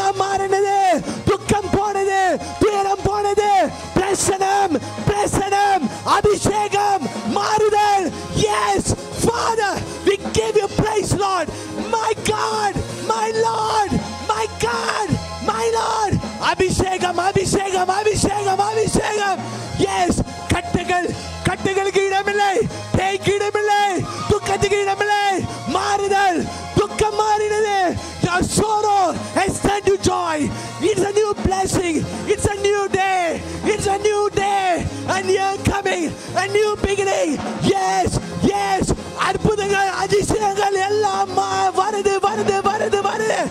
எல்லாம் மாறினது, துக்கம் போனது, துயரம் போனது. பிரசனம், பிரசனம், அபிஷேகம், மாறுதல். Yes, Father, we give you praise, Lord. My God, my Lord, my God, my Lord. அபிஷேகம், அபிஷேகம், அபிஷேகம், அபிஷேகம். Yes, கட்டுகளுக்கு இடமில்லை, பேய்க்கு இடமில்லை, துக்கத்துக்கு இடமில்லை. மாறுதல், துக்கம் மாறினது. Your sorrow has turned to joy. It's a new blessing. It's a new day. It's a new day. A new coming. A new beginning. Yes, yes. அற்புதங்கள், அதிசயங்கள் எல்லாம் வருது, வருது, வருது, வருது.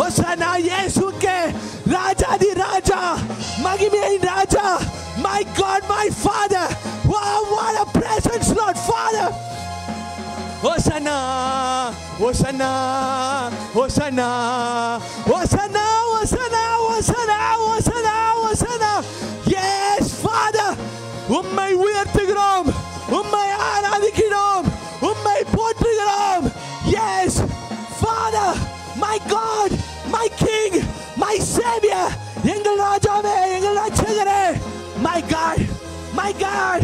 ஹோசன்னா இயேசுவுக்கே, ராஜாதி ராஜா, மகிமையின் ராஜா. My God, my Father. Wow, what a presence, Lord, Father. Hosanna, Hosanna, Hosanna, Hosanna, Hosanna, Hosanna, Hosanna, Hosanna. Yes, Father. உம்மை உயர்த்துகிறோம், உம்மை ஆராதிக்கிறோம், உம்மை போற்றுகிறோம். Yes, Father, my God, my King, my Savior. எங்கள் ராஜாவே, எங்கள் ரட்சகரே. My God, my God,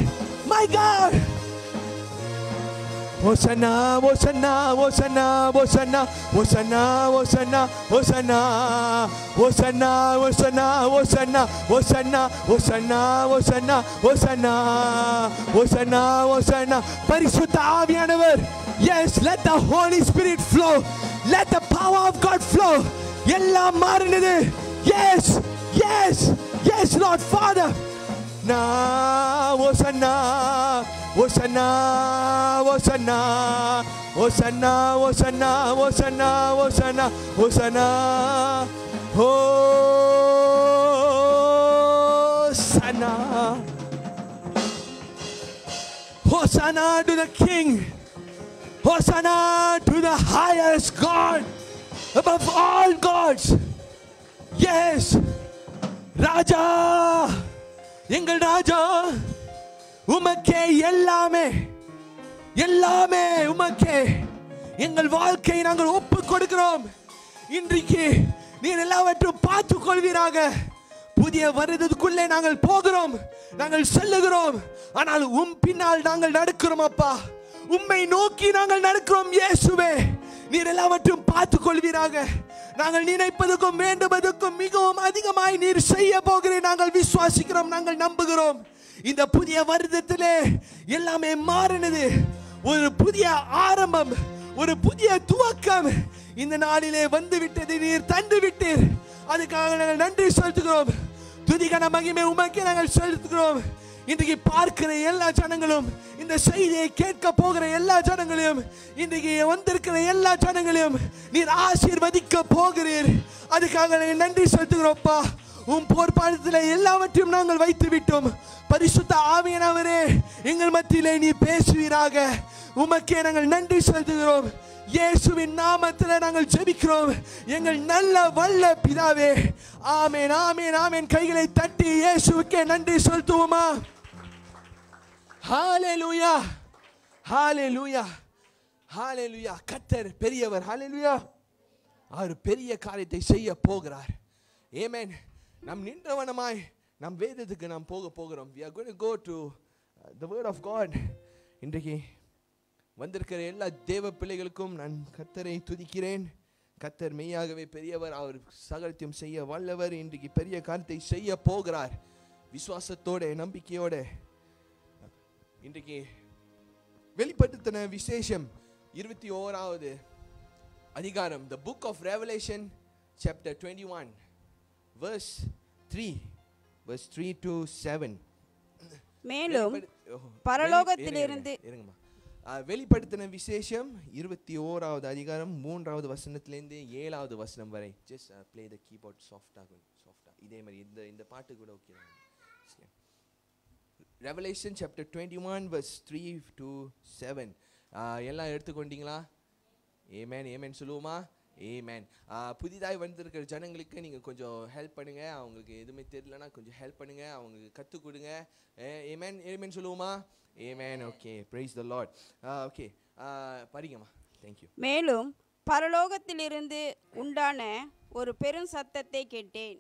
my God. Hosanna, Hosanna, Hosanna, Hosanna, Hosanna, Hosanna, Hosanna, Hosanna, Hosanna, Hosanna, Hosanna, Hosanna, Hosanna, Hosanna, Hosanna, Hosanna. பரிசுத்த ஆவியானவர். Yes, let the Holy Spirit flow. Let the power of God flow. எல்லாம் மாறினது. Yes, yes, yes, Lord Father. Na Hosanna, Hosanna, Hosanna, Hosanna, Hosanna, Hosanna, Hosanna, Hosanna, Hosanna. Hosanna to the King. Hosanna to the highest God above all gods. Yes, Raja, எங்கள் ராஜா. உமக்கே எல்லாமே, எல்லாமே உமக்கே. எங்கள் வாழ்க்கையை நாங்கள் ஒப்பு கொடுக்கிறோம். இன்றைக்கு நீர் எல்லாவற்றையும் பார்த்துக் கொள்வீராக. புதிய வருடத்துக்குள்ளே நாங்கள் போகிறோம், நாங்கள் செல்லுகிறோம். ஆனால் பின்னால் நாங்கள் நடக்கிறோம் அப்பா. உம்மை நோக்கி நாங்கள் நடக்கிறோம் இயேசுவே. நீர் எல்லாவற்றையும் பார்த்துக் கொள்வீராக. நாங்கள் நினைப்பதற்கும் வேண்டுவதற்கும் மிகவும் அதிகமாய் நீர் செய்ய போகிறீர். நாங்கள் விசுவாசிக்கிறோம், நாங்கள் நம்புகிறோம். இந்த புதிய வருடத்திலே எல்லாமே மாறினது. ஒரு புதிய ஆரம்பம், ஒரு புதிய துவக்கம் இந்த நாளிலே வந்து விட்டது. நீர் தந்து விட்டீர். அதுக்காக நாங்கள் நன்றி செலுத்துகிறோம். துதிக்கான மகிமை உமக்கே நாங்கள் செலுத்துகிறோம். இன்றைக்கு பார்க்கிற எல்லா ஜனங்களும், இந்த செய்தியை கேட்க போகிற எல்லா ஜனங்களையும், இன்றைக்கு வந்திருக்கிற எல்லா ஜனங்களையும் நீர் ஆசீர்வதிக்க போகிறீர். அதுக்காக நாங்கள் நன்றி செலுத்துகிறோம்ப்பா. உம் பொறுப்பாளத்தில் எல்லாவற்றையும் நாங்கள் வைத்து விட்டோம். பரிசுத்த ஆவியானவரே, எங்கள் மத்தியிலே நீ பேசுவீராக. உமக்கே நாங்கள் நன்றி செலுத்துகிறோம். இயேசுவின் நாமத்தில் நாங்கள் ஜெபிக்கிறோம் எங்கள் நல்ல வல்ல பிதாவே. ஆமென், ஆமென், ஆமென். கைகளை தட்டி இயேசுவுக்கே நன்றி செலுத்துவோமா? ஹalleluya, ஹalleluya, ஹalleluya. கர்த்தர் பெரியவர். ஹalleluya. அவர் பெரிய காரியத்தை செய்ய போகிறார். ஆமென். நாம் நின்றவனமாய் நம் வேதத்துக்கு நாம் போகிறோம். we are going to go to the word of God. இன்றைக்கு வந்திருக்கிற எல்லா தேவ பிள்ளைகளுக்கும் நான் கர்த்தரை துதிக்கிறேன். கர்த்தர் மெய்யாகவே பெரியவர். அவர் சகலத்தையும் செய்ய வல்லவர். இன்றைக்கு பெரிய காரியத்தை செய்ய போகிறார். விசுவாசத்தோட, நம்பிக்கையோட இன்றைக்கு வெளிப்படுத்தின விசேஷம் 21வது அதிகாரம், the book of Revelation chapter 21 verse 3 to 7. மேலும் பரலோகத்திலிருந்து வெளிப்படுத்தின விசேஷம் 21வது அதிகாரம் 3வது வசனத்திலிருந்து 7வது வசனம் வரை. just play the keyboard softா. இதே மாதிரி இந்த பாட்டு கூட okay. Revelation chapter 21 verse 3 to 7. எல்லாம் எடுத்துக்கொண்டீங்களா? ஆமென், ஆமென் சொல்லுவோமா? ஆமென். புதிதாய் வந்திருக்கிற ஜனங்களுக்கு நீங்கள் கொஞ்சம் ஹெல்ப் பண்ணுங்க. அவங்களுக்கு எதுவுமே தெரியலனா கொஞ்சம் ஹெல்ப் பண்ணுங்க, அவங்களுக்கு கற்றுக் கொடுங்க. ஆமென், ஆமென் சொல்லுவோமா? Amen. Okay, praise the Lord. Okay, படிங்கம்மா. Thank you. மேலும் பரலோகத்திலிருந்து உண்டான ஒரு பெரும் சத்தத்தை கேட்டேன்.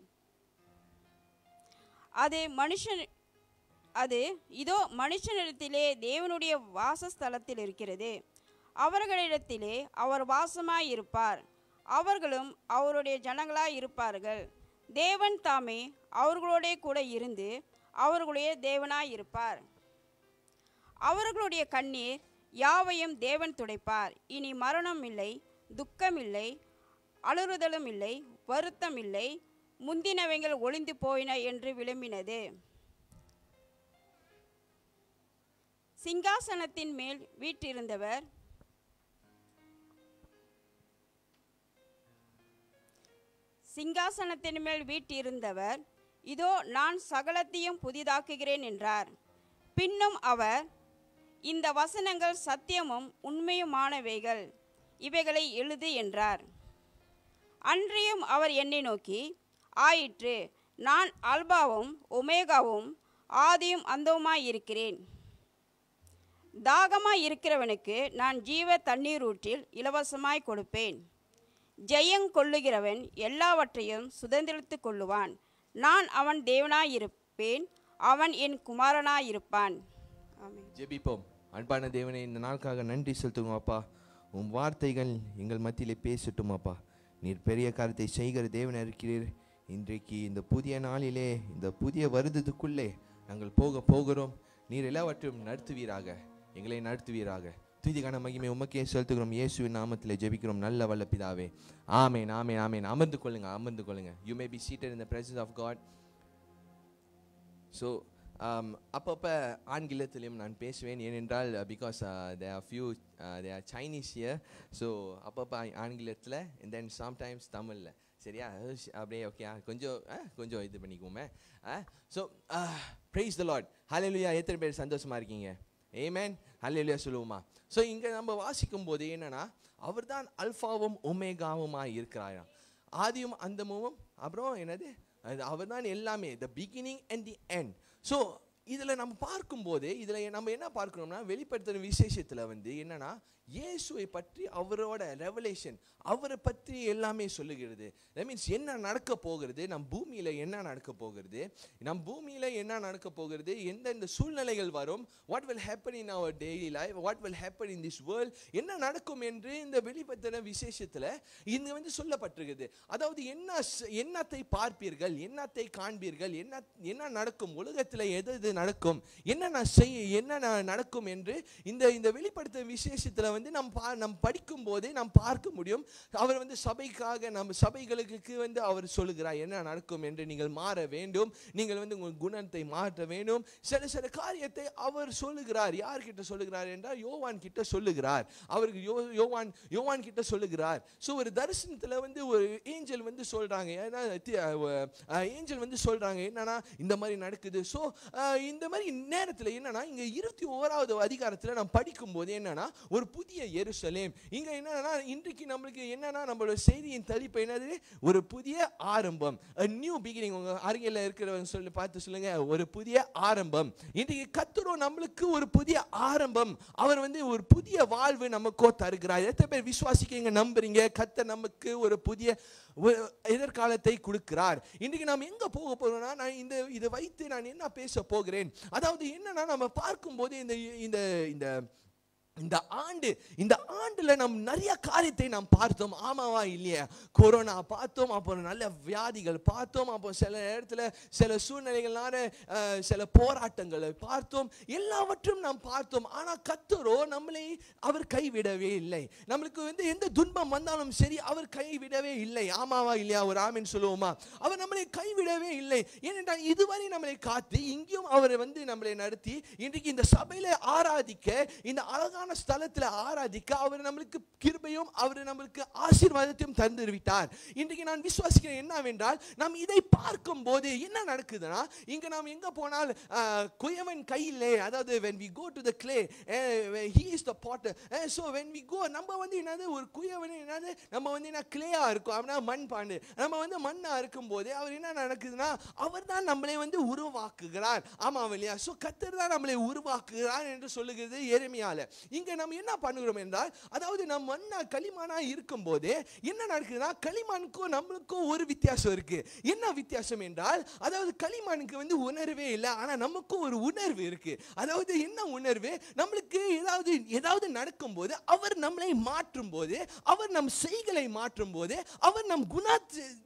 இதோ மனுஷனிடத்திலே தேவனுடைய வாசஸ்தலத்தில் இருக்கிறது. அவர்களிடத்திலே அவர் வாசமாயிருப்பார். அவர்களும் அவருடைய ஜனங்களாய் இருப்பார்கள். தேவன் தாமே அவர்களோட கூட இருந்து அவர்களுடைய தேவனாயிருப்பார். அவர்களுடைய கண்ணீர் யாவையும் தேவன் துடைப்பார். இனி மரணம் இல்லை, துக்கம் இல்லை, அழுறுதலும் இல்லை, வருத்தம் இல்லை, முந்தினவைகள் ஒளிந்து போயின என்று விளம்பினது. சிங்காசனத்தின் மேல் வீற்றிருந்தவர் இதோ நான் சகலத்தையும் புதிதாக்குகிறேன் என்றார். பின்னும் அவர், இந்த வசனங்கள் சத்தியமும் உண்மையுமானவைகள், இவைகளை எழுது என்றார். அன்றியும் அவர் என்னை நோக்கி, ஆயிற்று, நான் அல்பாவும் ஒமேகாவும் ஆதியும் அந்தவுமாயிருக்கிறேன். தாகமாய் இருக்கிறவனுக்கு நான் ஜீவ தண்ணீர் ஊற்றில் இலவசமாய் கொடுப்பேன். ஜெயங்கொள்ளுகிறவன் எல்லாவற்றையும் சுதந்திரித்து கொள்ளுவான். நான் அவன் தேவனாயிருப்பேன், அவன் என் குமாரனாயிருப்பான். ஆமென். ஜெபிப்போம். அன்பான தேவனே, இந்த நாளுக்காக நன்றி செலுத்துவோம் அப்பா. உம் வார்த்தைகள் எங்கள் மத்தியிலே பேசட்டும் அப்பா. நீர் பெரிய காரியத்தை செய்கிற தேவன் இருக்கிறீர். இன்றைக்கு இந்த புதிய நாளிலே, இந்த புதிய வருடத்துக்குள்ளே நாங்கள் போகிறோம். நீர் எல்லாவற்றையும் நடத்துவீராக, எங்களை நடத்துவீராக. துதிக்கான மகிமை உமக்கே செலுத்துகிறோம். இயேசுவின் நாமத்திலே ஜெபிக்கிறோம் நல்ல வல்ல பிதாவே. ஆமென், ஆமென், ஆமென். அமர்ந்து கொள்ளுங்க. You may be seated in the presence of God. So அப்பப்போ ஆங்கிலத்திலையும் நான் பேசுவேன். ஏனென்றால் because there are Chinese here. So அப்பப்போ ஆங்கிலத்தில் and then sometimes தமிழில். சரியா? அப்படியே ஓகே, கொஞ்சம் இது பண்ணிக்குவோமே. So praise the Lord. Hallelujah. எத்தனை பேர் சந்தோஷமா இருக்கீங்க? ஆமென். ஹல்லேலூயா சொல்லுவோமா? ஸோ இங்கே நம்ம வாசிக்கும் போது என்னன்னா, அவர் தான் அல்ஃபாவும் ஒமேகாவுமாய் இருக்கிறாராம். ஆதியும் அந்தமும் அப்புறம் என்னது, அவர் தான் எல்லாமே, the beginning and the end. So இதில் நம்ம பார்க்கும்போது இதில் நம்ம என்ன பார்க்கணும்னா, வெளிப்படுத்துகிற விசேஷத்தில் என்னன்னா, இயேசுவை பற்றி அவரோட ரெவலேஷன், அவரை பற்றி எல்லாமே சொல்லுகிறது. தட் மீன்ஸ் என்ன நடக்க போகிறது, நம் பூமியில் என்ன நடக்க போகிறது, எந்தெந்த சூழ்நிலைகள் வரும், what will happen in our daily life, what will happen in this world, என்ன நடக்கும் என்று இந்த வெளிப்படுத்தின விசேஷத்தில் இங்கே சொல்லப்பட்டிருக்குது. அதாவது என்னத்தை பார்ப்பீர்கள், என்னத்தை காண்பீர்கள், என்ன நடக்கும் உலகத்தில், எது நடக்கும், என்ன நடக்கும் என்று இந்த வெளிப்படுத்தின விசேஷத்தில் நம் படிக்கும் போதே நாம் பார்க்க முடியும். அவர் சபைக்காக, நம்ம சபைகளுக்கு அவர் சொல்லுகிறார் என்ன நடக்கும் என்று. நீங்கள் மாற வேண்டும், நீங்கள் உங்கள் குணத்தை மாற்ற வேண்டும். சில காரியத்தை அவர் சொல்லுகிறார். யார்கிட்ட சொல்லுகிறார் என்றால் யோவான் கிட்ட சொல்லுகிறார். அவருக்கு யோவான் கிட்ட சொல்லுகிறார். ஸோ ஒரு தரிசனத்தில் ஒரு ஏஞ்சல் சொல்றாங்க, ஏஞ்சல் சொல்றாங்க என்னன்னா இந்த மாதிரி நடக்குது. ஸோ இந்த மாதிரி நேரத்தில் என்னன்னா, இங்க 21வது அதிகாரத்தில் நாம் படிக்கும் போது என்னன்னா, ஒரு புதிய எருசலேம். இங்க என்னன்னா, இன்றைக்கு நம்மளுக்கு என்னன்னா, நம்மளோட செய்தியின் தலைப்பு என்னது, ஒரு புதிய ஆரம்பம், a new beginning. உங்க அருகில் இருக்கிறவங்க பார்த்து சொல்லுங்க, ஒரு புதிய ஆரம்பம். இன்றைக்கு கர்த்தர் நம்மளுக்கு ஒரு புதிய ஆரம்பம், அவர் ஒரு புதிய வாழ்வு நமக்கு தருகிறார். எத்தனை பேர் விசுவாசிக்கிறீங்க, நம்புறீங்க கர்த்தர் நமக்கு ஒரு புதிய எதிர்காலத்தை கொடுக்கிறார்? இன்றைக்கு நாம் எங்க போக போறோம்னா, நான் இதை வைத்து நான் என்ன பேச போகிறேன். அதாவது என்னன்னா, நம்ம பார்க்கும்போது இந்த ஆண்டுல நாம் நிறைய காரியத்தை நாம் பார்த்தோம். ஆமாவா இல்லையா? கொரோனா பார்த்தோம், அப்புறம் நல்ல வியாதிகள் பார்த்தோம், அப்புறம் சில இடத்துல சில சூழ்நிலைகளான சில போராட்டங்களை பார்த்தோம், எல்லாவற்றும் நாம் பார்த்தோம். ஆனா கர்த்தரோ நம்மளை அவர் கைவிடவே இல்லை. நம்மளுக்கு எந்த துன்பம் வந்தாலும் சரி, அவர் கைவிடவே இல்லை. ஆமாவா இல்லையா? ஒரு ஆமென் சொல்லுவோமா? அவர் நம்மளை கைவிடவே இல்லை. ஏனென்றால் இதுவரை நம்மளை காத்து இங்கேயும் அவர் நம்மளை நடத்தி இன்றைக்கு இந்த சபையில ஆராதிக்க, இந்த அழகான ஸ்தலத்தில் ஆராதிக்க அவர் நம்மளுக்கு கிருபையும் அவர் நம்மளுக்கு ஆசீர்வாதத்தையும் தந்துவிட்டார். இன்றைக்கு நான் விசுவாசிக்கிறேன் என்னவென்றால், நாம் இதை பார்க்கும் போது என்ன நடக்குதுன்னா, இங்க நாம் எங்க போனால் குயவன் கையிலே, அதாவது when we go to the clay, he is the potter. So when we go, நம்ம என்னது, ஒரு குயவன் என்னது, நம்ம என்ன கிளேயா இருக்கும், அவனா மண் பாண்டு, நம்ம மண்ணா இருக்கும் போது அவர் என்ன நடக்குதுன்னா, அவர் தான் நம்மளை உருவாக்குகிறார். ஆமா இல்லையா? சோ கர்த்தர் தான் நம்மளை உருவாக்குகிறார் என்று சொல்லுகிறது எரேமியால. இங்க நம்ம என்ன பண்ணுகிறோம் என்றால், அதாவது நம்ம மண்ணா களிமண்ணா இருக்கும் போதே என்ன நடக்குதுன்னா, களிமண்ணுக்கும் நம்மளுக்கும் ஒரு வித்தியாசம் இருக்கு. என்ன வித்தியாசம் என்றால், அதாவது களிமண்ணுக்கு வந்து உணர்வே இல்லை, ஆனா நமக்கும் ஒரு உணர்வு இருக்கு. அதாவது என்ன உணர்வு? நம்மளுக்கு ஏதாவது நடக்கும் போது அவர் நம்மளை மாற்றும் போது, அவர் நம் செய்களை மாற்றும் போது, அவர் நம்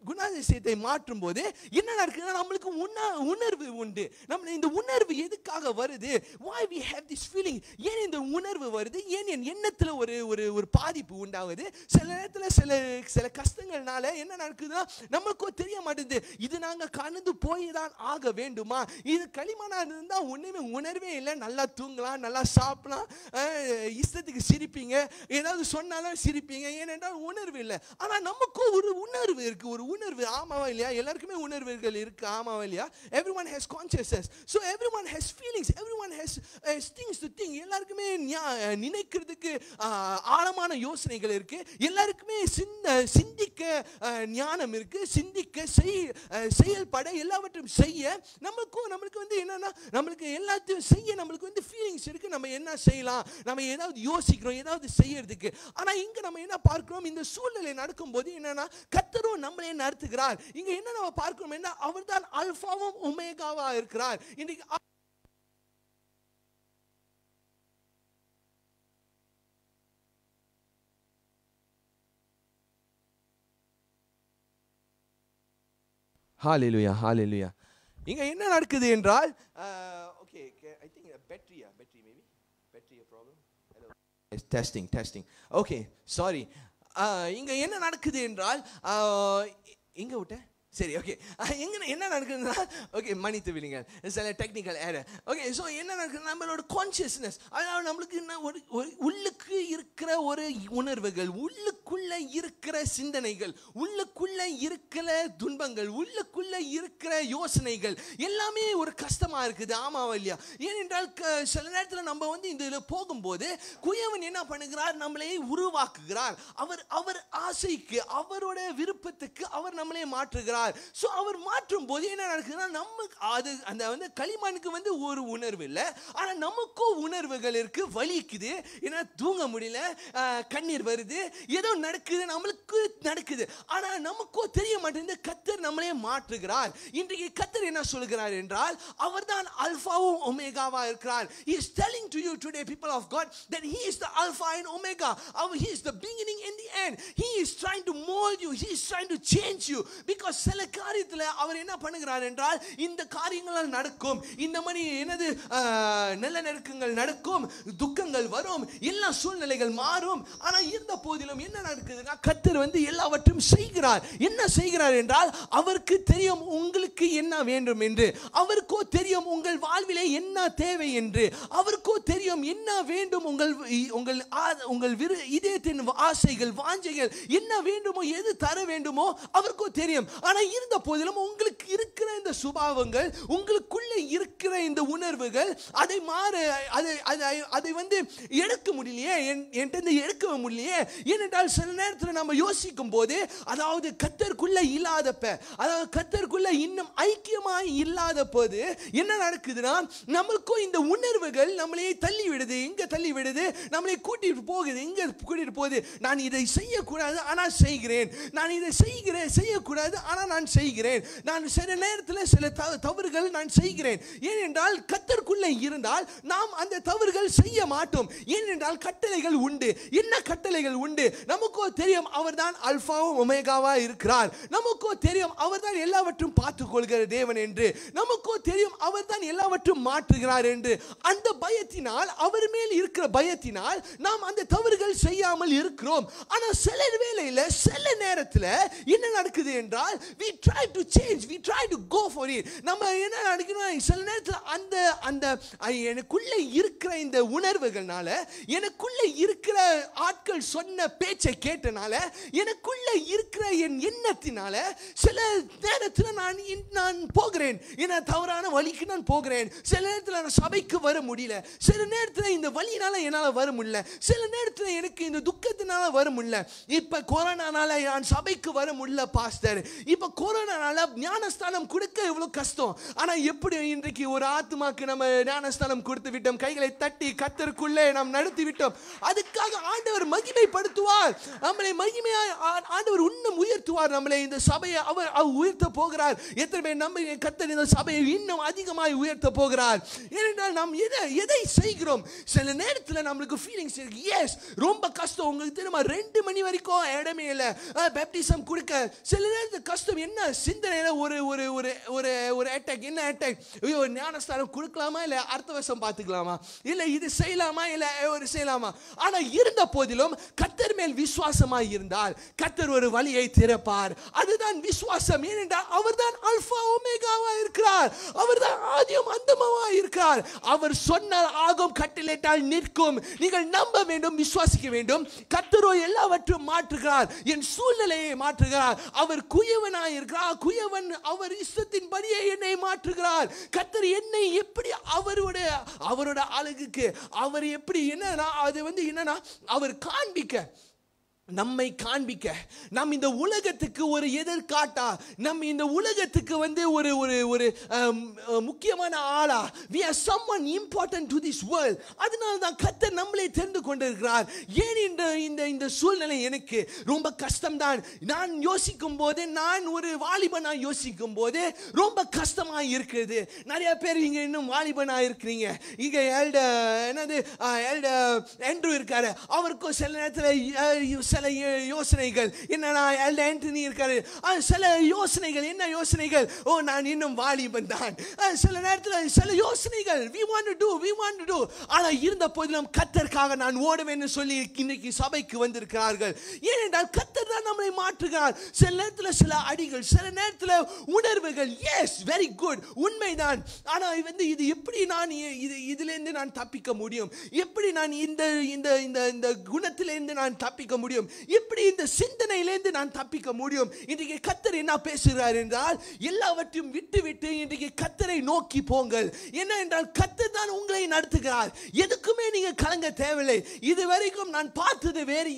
குணாதிசயத்தை மாற்றும் போது என்ன நடக்குதுன்னா, நம்மளுக்கு உணர்வு உண்டு. நம்ம இந்த உணர்வு எதுக்காக வருது? why we have this feeling? ஏன் இந்த உணர்வு வருது? ஏன் என் எண்ணத்துல ஒரு பாதிப்பு உண்டாகுது? சில நேரத்துல சில கஷ்டங்கள்னால என்ன நடக்குதுன்னா, நமக்கு தெரிய மாட்டேங்குது. இது நாங்க கடந்து போய் தான் ஆக வேண்டுமா? இது களிமண்ணா இருந்தா ஒண்ணுமே உணர்வே இல்லை. நல்லா தூங்கலாம், நல்லா சாப்பிடலாம், இஷ்டத்துக்கு சிரிப்பீங்க, ஏதாவது சொன்னாலும் சிரிப்பீங்க, ஏனென்றால் உணர்வு இல்லை. ஆனா நமக்கும் ஒரு உணர்வு இருக்கு. ஒரு உணர்வு, ஆமாவா இல்லையா? எல்லாருக்குமே உணர்வுகள் இருக்கு, ஆமாவா இல்லையா? everyone has consciousness, so everyone has feelings, everyone has things to think. எல்லாருக்குமே நினைக்கிறதுக்கு ஆழமான யோசனைகள் இருக்கு. எல்லாருக்குமே சிந்திக்க ஞானம் இருக்கு. சிந்திக்க செயல்பட எல்லாவற்றையும் செய்ய நமக்கு வந்து என்னன்னா, நம்மளுக்கு எல்லாத்தையும் செய்ய நம்மளுக்கு வந்து ஃபீலிங்ஸ் இருக்கு. நம்ம என்ன செய்யலாம், நம்ம ஏதாவது யோசிக்கிறோம் ஏதாவது செய்யறதுக்கு. ஆனா இங்க நம்ம என்ன பார்க்கிறோம்? இந்த சூழ்நிலை நடக்கும்போது என்னன்னா, கர்த்தரும் நம்மளே நடத்துகிறார். இங்க என்ன நம்ம பார்க்கிறோம் என்ன, அவர்தான் அல்பாவும் ஒமேகாவா இருக்கிறார். இன்னைக்கு ஹalleluya, ஹalleluya. இங்க என்ன நடக்குது என்றால், okay, I think battery maybe battery problem. Hello, testing. Okay, sorry. இங்க என்ன நடக்குது என்றால், எங்க விட்ட? சரி, ஓகே. என்ன நடக்குதுன்னா, ஓகே, மன்னித்து விடுங்க, சில டெக்னிக்கல் ஏரர். ஓகே, ஸோ என்ன நடக்குது, நம்மளோட கான்சியஸ்னஸ், அதாவது நம்மளுக்கு என்ன ஒரு உள்ளுக்கு இருக்கிற ஒரு உணர்வுகள், உள்ளுக்குள்ள இருக்கிற சிந்தனைகள், உள்ளுக்குள்ள இருக்கிற துன்பங்கள், உள்ளுக்குள்ள இருக்கிற யோசனைகள் எல்லாமே ஒரு கஷ்டமா இருக்குது, ஆமாவா இல்லையா? ஏனென்றால் சில நேரத்தில் நம்ம வந்து இதில் போகும்போது குயவன் என்ன பண்ணுகிறார்? நம்மளை உருவாக்குகிறார். அவர் ஆசைக்கு, அவரோட விருப்பத்துக்கு அவர் நம்மளை மாற்றுகிறார். சோ அவர் மாற்றும் போது என்ன நடக்குதுன்னா, நமக்கு அந்த வந்து களிமண்ணுக்கு வந்து ஒரு உணர்வு இல்லை, ஆனா நமக்கும் உணர்வுகள் இருக்கு. வலிக்குது, ஏன்னா தூங்க முடியல, கண்ணீர் வருது, ஏதோ நடக்குது, நம்மளுக்கு நடக்குது. ஆனா நமக்கும் தெரிய மாட்டேங்குது. கர்த்தர் நம்மளே மாற்றுகிறார். இன்றைக்கு கர்த்தர் என்ன சொல்கிறார் என்றால், அவர்தான் அல்பாவும் ஒமேகாவா இருக்கிறார். He is telling to you today, people of God, that he is the alpha and omega. He is the beginning and the end. He is trying to mold you. He is trying to change you, because சில காரியத்தில் அவர் என்ன பண்ணுகிறார் என்றால், இந்த காரியங்களால் நடக்கும், இந்த மாதிரி என்னது நல்ல நெருக்கங்கள் நடக்கும், துக்கங்கள் வரும், எல்லா சூழ்நிலைகள் மாறும். ஆனா இருந்த போதிலும் என்ன நடக்குதுன்னா, கர்த்தர் வந்து எல்லாவற்றையும் செய்கிறார். என்ன செய்கிறார் என்றால், அவருக்கு தெரியும் உங்களுக்கு என்ன வேண்டும் என்று, அவருக்கோ தெரியும் உங்கள் வாழ்விலே என்ன தேவை என்று, அவருக்கோ தெரியும் என்ன வேண்டும், உங்கள் இதயத்தின் ஆசைகள் வாஞ்சைகள் என்ன வேண்டுமோ, எது தர வேண்டுமோ அவருக்கோ தெரியும். ஆனா இருந்த போதிலும் உங்களுக்கு இருக்கிற இந்த சுபாவங்கள், உங்களுக்குள்ள இருக்கிற இந்த உணர்வுகள், அதை வந்து எடுக்க முடியலையே, என்கிட்ட எடுக்க முடியலையே. ஏனென்றால் சில நேரத்தில் நம்ம யோசிக்கும் போது, அதாவது கர்த்தருக்குள்ள இல்லாதப்ப, அதாவது கர்த்தருக்குள்ள இன்னும் ஐக்கியமாய் இல்லாத போது என்ன நடக்குதுன்னா, நம்மளுக்கும் இந்த உணர்வுகள் நம்மளே தள்ளி விடுது. எங்க தள்ளி விடுது? நம்மளை கூட்டிட்டு போகுது. எங்க கூட்டிட்டு போகுது? நான் இதை செய்யக்கூடாது ஆனால் செய்கிறேன், நான் இதை செய்யக்கூடாது ஆனால் நான் செய்கிறேன், நான் சில நேரத்தில் சில தவறுகள் நான் செய்கிறேன். ஏனென்றால் கர்த்தருக்குள்ளே இருந்தால் நாம் அந்த தவறுகள் செய்ய மாட்டோம். ஏனென்றால் கட்டளைகள் உண்டு. என்ன கட்டளைகள் உண்டு? நமக்கோ தெரியும் அவர்தான் அல்பாவும் ஒமேகாவா இருக்கிறார். நமக்கோ தெரியும் அவர்தான் எல்லாவற்றையும் பார்த்துக் கொள்கிற தேவன் என்று. நமக்கோ தெரியும் அவர்தான் எல்லாவற்றையும் மாற்றுகிறார் என்று. அந்த பயத்தினால், அவர் மேல் இருக்கிற பயத்தினால் நாம் அந்த தவறுகள் செய்யாமல் இருக்கிறோம். ஆனால் சில வேளையில், சில நேரத்தில் என்ன நடக்குது என்றால், we try to change, we try to go for it. நம்ம என்ன நடக்குதுன்னா, சில நேரத்தில் அந்த எனக்குள்ள இருக்கிற இந்த உணர்வுகள்னால, எனக்குள்ள இருக்கிற ஆட்கள் சொன்ன பேச்சை கேட்டனால, எனக்குள்ள இருக்கிற என் எண்ணத்தினால சில நேரத்தில் நான் போகிறேன், என்ன தவறான வழிக்கு நான் போகிறேன். சில நேரத்தில் நான் சபைக்கு வர முடியல, சில நேரத்தில் இந்த வழியினால என்னால் வர முடியல, சில நேரத்தில் எனக்கு இந்த துக்கத்தினால வர முடியல. இப்ப கொரோனானால நான் சபைக்கு வர முடியல பாஸ்டர், இப்ப ரொம்ப கொரோனானால ஞானஸ்தானம் கொடுக்க இவ்வளவு கஷ்டம். ஆனா எப்படி இன்றைக்கு ஒரு ஆத்மாக்கு நம்ம ஞானஸ்தானம் கொடுத்து விட்டோம், கைகளை தட்டி கர்த்தருக்குள்ளே நாம் நடத்தி விட்டோம். அதுக்காக ஆண்டவர் மகிமைப்படுத்துவார், நம்மளை மகிமையாய் ஆண்டவர் இன்னும் உயர்த்துவார். நம்மளை இந்த சபையை அவர் உயர்த்த போகிறார். எத்தனை பேர் நம்ம கர்த்தர் இந்த சபையை இன்னும் அதிகமாய் உயர்த்த போகிறார். ஏனென்றால் நாம் எதை செய்கிறோம். சில நேரத்தில் நம்மளுக்கு ஃபீலிங்ஸ் இருக்கு, எஸ் ரொம்ப கஷ்டம். உங்களுக்கு தெரியுமா 2 மணி வரைக்கும் இடமே இல்லை பேப்டிசம் கொடுக்க. சில நேரத்தில் கஷ்டம். என்ன சிந்தனையில ஒரு ஒரு ஒரு ஒரு ஒரு அட்டாக். என்ன அட்டாக்? ஐயோ ஞானஸ்தானம் கொடுக்கலாமா இல்லை அடுத்த வருஷம் பார்த்துக்கலாமா, இல்லை இது செய்யலாமா இல்லை ஒரு செய்யலாமா. ஆனா இருந்த போதிலும் கர்த்தர் மேல் விசுவாசமாய் இருந்தால் கர்த்தர் ஒரு வழியை திறப்பார். அதுதான் விசுவாசம். ஏனென்றால் அவர்தான் அல்பா ஒமேகாவா இருக்கிறார், அவர்தான் ஆதியும் அந்தமுமா இருக்கிறார். அவர் சொன்னால் ஆகும், கட்டளையிட்டால் நிற்கும். நீங்கள் நம்ப வேண்டும், விசுவாசிக்க வேண்டும். கர்த்தரோ எல்லாவற்றையும் மாற்றுகிறார், என் சூழ்நிலையை மாற்றுகிறார். அவர் குயவனாய் இருக்கிறார், குயவன் அவர் இஷ்டத்தின்படியே என்னை மாற்றுகிறார். கர்த்தர் என்னை எப்படி அவரோட அழகுக்கு அவர் எப்படி என்னன்னா அது என்னன்னா அவர் காண்பிக்க, நம்மை காண்பிக்க, நம் இந்த உலகத்துக்கு ஒரு எதிர்காட்டா, நம்ம இந்த உலகத்துக்கு ஒரு ஒரு ஒரு முக்கியமான ஆளா, we are someone important to this world. அதனால தான் கர்த்தர் நம்மளை தெரிந்து கொண்டிருக்கிறார். ஏன் இந்த சூழ்நிலை எனக்கு ரொம்ப கஷ்டம்தான். நான் யோசிக்கும் போது, நான் ஒரு வாலிபனா யோசிக்கும் போது ரொம்ப கஷ்டமா இருக்குது. நிறைய பேர் இங்க இன்னும் வாலிபனா இருக்கிறீங்க. இங்க எல்டர் இருக்காரு, அவருக்கும் சில நேரத்தில் சில யோசனைகள். என்னன்னா ஆண்டனி இருக்காரு, சில யோசனைகள். என்ன யோசனைகள்? ஓ நான் இன்னும் வாலிபன் தான். சில நேரத்தில் சில யோசனைகள் we want to do. ஆனா இருந்த போதிலும் கர்த்தருக்காக நான் ஓடுவேன்னு சொல்லி இன்னைக்கு சபைக்கு வந்திருக்கிறார்கள். ஏனென்றால் கர்த்தர் தான் நம்மை மாற்றுகிறார். சில நேரத்தில் சில அடிகள், சில நேரத்தில் உணர்வுகள். எஸ் வெரி குட், உண்மைதான். ஆனா இது எப்படி நான் இதிலிருந்து நான் தப்பிக்க முடியும்? எப்படி நான் இந்த குணத்திலிருந்து நான் தப்பிக்க முடியும்? எப்படி இந்த சிந்தனையிலிருந்து நான் தப்பிக்க முடியும்? இன்றைக்கு கர்த்தர் என்ன பேசுகிறார் என்றால், எல்லாவற்றையும் விட்டு இன்றைக்கு கர்த்தரை நோக்கி போங்கள். என்ன என்றால் கர்த்தர் தான் உங்களை நடத்துகிறார். எதுக்குமே நீங்க கலங்க தேவையில்லை. இதுவரைக்கும் நான் பார்த்தது வேறு,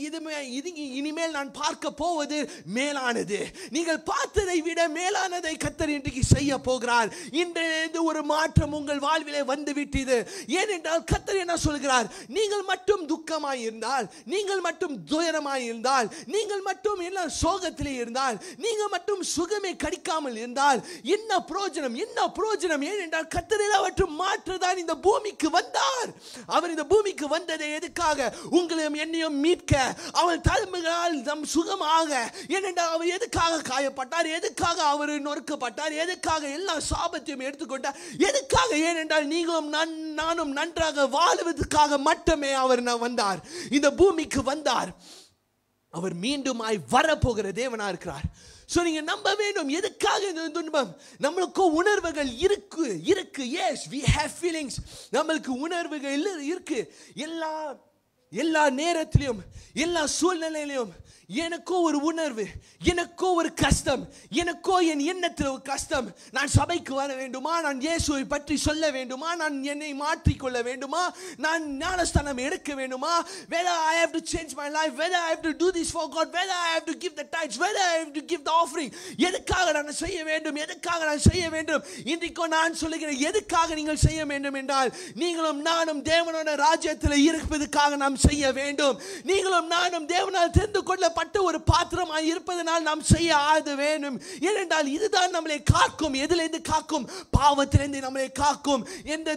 இனிமேல் நான் பார்க்க போவது மேலானது. நீங்கள் பார்த்ததை விட மேலானதை கர்த்தர் இன்றைக்கு செய்ய போகிறார். இன்றைய ஒரு மாற்றம் உங்கள் வாழ்விலே வந்து விட்டது. ஏனென்றால் கர்த்தர் என்ன சொல்கிறார்? நீங்கள் மட்டும் துக்கமாய் இருந்தால், நீங்கள் மட்டும் துயரமாய் இருந்தால், நீங்கள் மட்டும் எல்லாம் சோகத்திலே இருந்தால், நீங்கள் மட்டும் சுகமே கிடைக்காமல் இருந்தால் என்ன பிரயோஜனம்? ஏனென்றால் கர்த்தர் எல்லாவற்றையும் மாற்றதான் இந்த பூமிக்கு வந்தார். அவர் இந்த பூமிக்கு வந்ததை எதுக்காக? உங்களையும் என்னையும் மீட்க, அவர் தழும்புகளால் நம் சுகமாக. ஏனென்றால் அவர் எதுக்காக காயப்பட்டார்? எதுக்காக அவர் நொறுக்கப்பட்டார்? எதுக்காக எல்லா சாபத்தையும் எடுத்துக்கொண்டார்? எதுக்காக? ஏனென்றால் நீங்களும் நானும் நன்றாக வாழுவதற்காக மட்டுமே அவர் வந்தார், இந்த பூமிக்கு வந்தார். அவர் மீண்டுமாய் வரப்போகிற தேவனா இருக்கிறார். சோ நீங்க நம்ப வேண்டும். எதுக்காக இந்த துன்பம்? நம்மளுக்கு உணர்வுகள் இருக்கு. Yes we have feelings. நம்மளுக்கு உணர்வுகள் இருக்கு. எல்லா நேரத்திலும், எல்லா சூழ்நிலையிலும் எனக்கோ ஒரு உணர்வு, எனக்கோ ஒரு கஷ்டம், எனக்கோ என் எண்ணத்தில் ஒரு கஷ்டம். நான் சபைக்கு வர வேண்டுமா? நான் இயேசுவை பற்றி சொல்ல வேண்டுமா? நான் என்னை மாற்றிக்கொள்ள வேண்டுமா? நான் ஞானஸ்தானம் எடுக்க வேண்டுமா? Whether I have to change my life, whether I have to do this for God, whether I have to give the tithes, whether I have to give the offering. எதுக்காக நான் செய்ய வேண்டும்? எதுக்காக நான் செய்ய வேண்டும்? இன்றைக்கு நான் சொல்லுகிறேன், எதுக்காக நீங்கள் செய்ய வேண்டும் என்றால், நீங்களும் நானும் தேவனோட ராஜ்யத்தில் இருப்பதற்காக நாம் செய்ய வேண்டும். நீங்களும் நானும் தேவனால் தெரிந்து கொள்ள ஒரு பாத்திரமாய் இருப்பதனால் நாம் செய்ய ஆது வேண்டும். ஏனென்றால் இதுதான் நம்மளை காக்கும். எதிலிருந்து காக்கும்? பாவத்திலிருந்து நம்மளை காக்கும், எந்த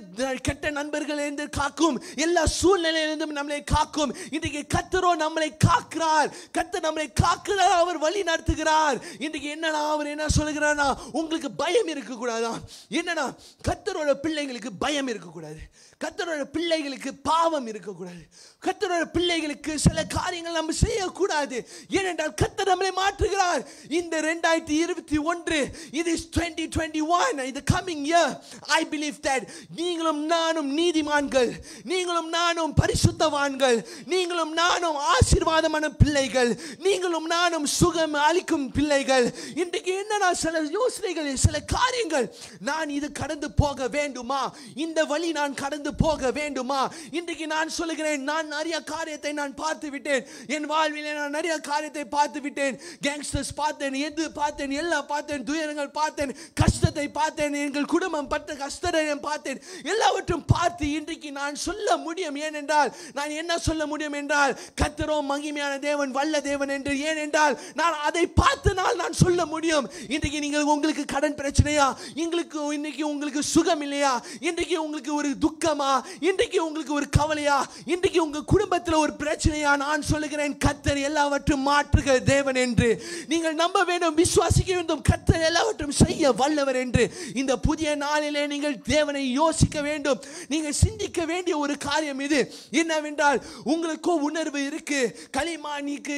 கெட்ட நண்பர்களிலிருந்து காக்கும், எல்லா சூழ்நிலையிலிருந்தும் நம்மளை காக்கும். இன்றைக்கு கர்த்தரோ நம்மளை காக்கிறார். கர்த்தர் நம்மளை காக்கிறார், அவர் வழி நடத்துகிறார். இன்றைக்கு என்னன்னா அவர் என்ன சொல்லுகிறார்னா, உங்களுக்கு பயம் இருக்க கூடாதா? என்னன்னா கர்த்தரோட பிள்ளைகளுக்கு பயம் இருக்க கூடாது. கர்த்தரோட பிள்ளைகளுக்கு பாவம் இருக்கக்கூடாது. கர்த்தரோட பிள்ளைகளுக்கு சில காரியங்கள் நம்ம செய்யக்கூடாது. ஏனென்றால் கர்த்தர் நம்மளை மாற்றுகிறார். இந்த 2021, it is 2021, in the coming year, I believe that நீங்களும் நானும் நீதிமான்கள், நீங்களும் நானும் பரிசுத்தவான்கள், நீங்களும் நானும் ஆசீர்வாதமான பிள்ளைகள், நீங்களும் நானும் சுகம் அளிக்கும் பிள்ளைகள். இன்றைக்கு என்னன்னா சில யோசனைகள், சில காரியங்கள், நான் இது கடந்து போக வேண்டுமா? இந்த வழி நான் கடந்து போக வேண்டுமா? இன்றைக்கு நான் சொல்லுகிறேன், நான் நிறைய காரியத்தை நான் பார்த்து விட்டேன். என் வாழ்விலே நான் நிறைய காரியத்தை பார்த்து விட்டேன். போட்டேன், கேங்ஸ்டர்ஸ் பார்த்தேன், எது பார்த்தேன், எல்லாம் பார்த்தேன், துயரங்கள் பார்த்தேன், கஷ்டத்தை பார்த்தேன், எங்கள் குடும்பம் பட்ட கஷ்டத்தை பார்த்தேன். எல்லாவற்றும் பார்த்து இன்றைக்கு நான் சொல்ல முடியும். ஏனென்றால் நான் என்ன சொல்ல முடியும் என்றால், கர்த்தரோ மகிமையான தேவன், வல்ல தேவன் என்று. ஏனென்றால் நான் அதை பார்த்தனால் நான் சொல்ல முடியும். இன்றைக்கு நீங்கள் உங்களுக்கு கடன் பிரச்சனையா, இன்னைக்கு உங்களுக்கு சுகம் இல்லையா, இன்றைக்கு உங்களுக்கு ஒரு துக்கமா, இன்றைக்கு உங்களுக்கு ஒரு கவலையா, இன்றைக்கு உங்க குடும்பத்தில் ஒரு பிரச்சனையா, நான் சொல்லுகிறேன் கர்த்தர் எல்லாவற்றும் மாற்றுகிற தேவன் என்று நீங்கள் நம்ப வேண்டும், விசுவாசிக்க வேண்டும். கர்த்தர் எல்லாவற்றும் செய்ய வல்லவர் என்று. இந்த புதிய நாளிலே நீங்கள் தேவனை யோசிக்க வேண்டும். நீங்கள் சிந்திக்க வேண்டிய ஒரு காரியம் இது என்னவென்றால், உங்களுக்கோ உணர்வு இருக்கு. களிமண்ணுக்கு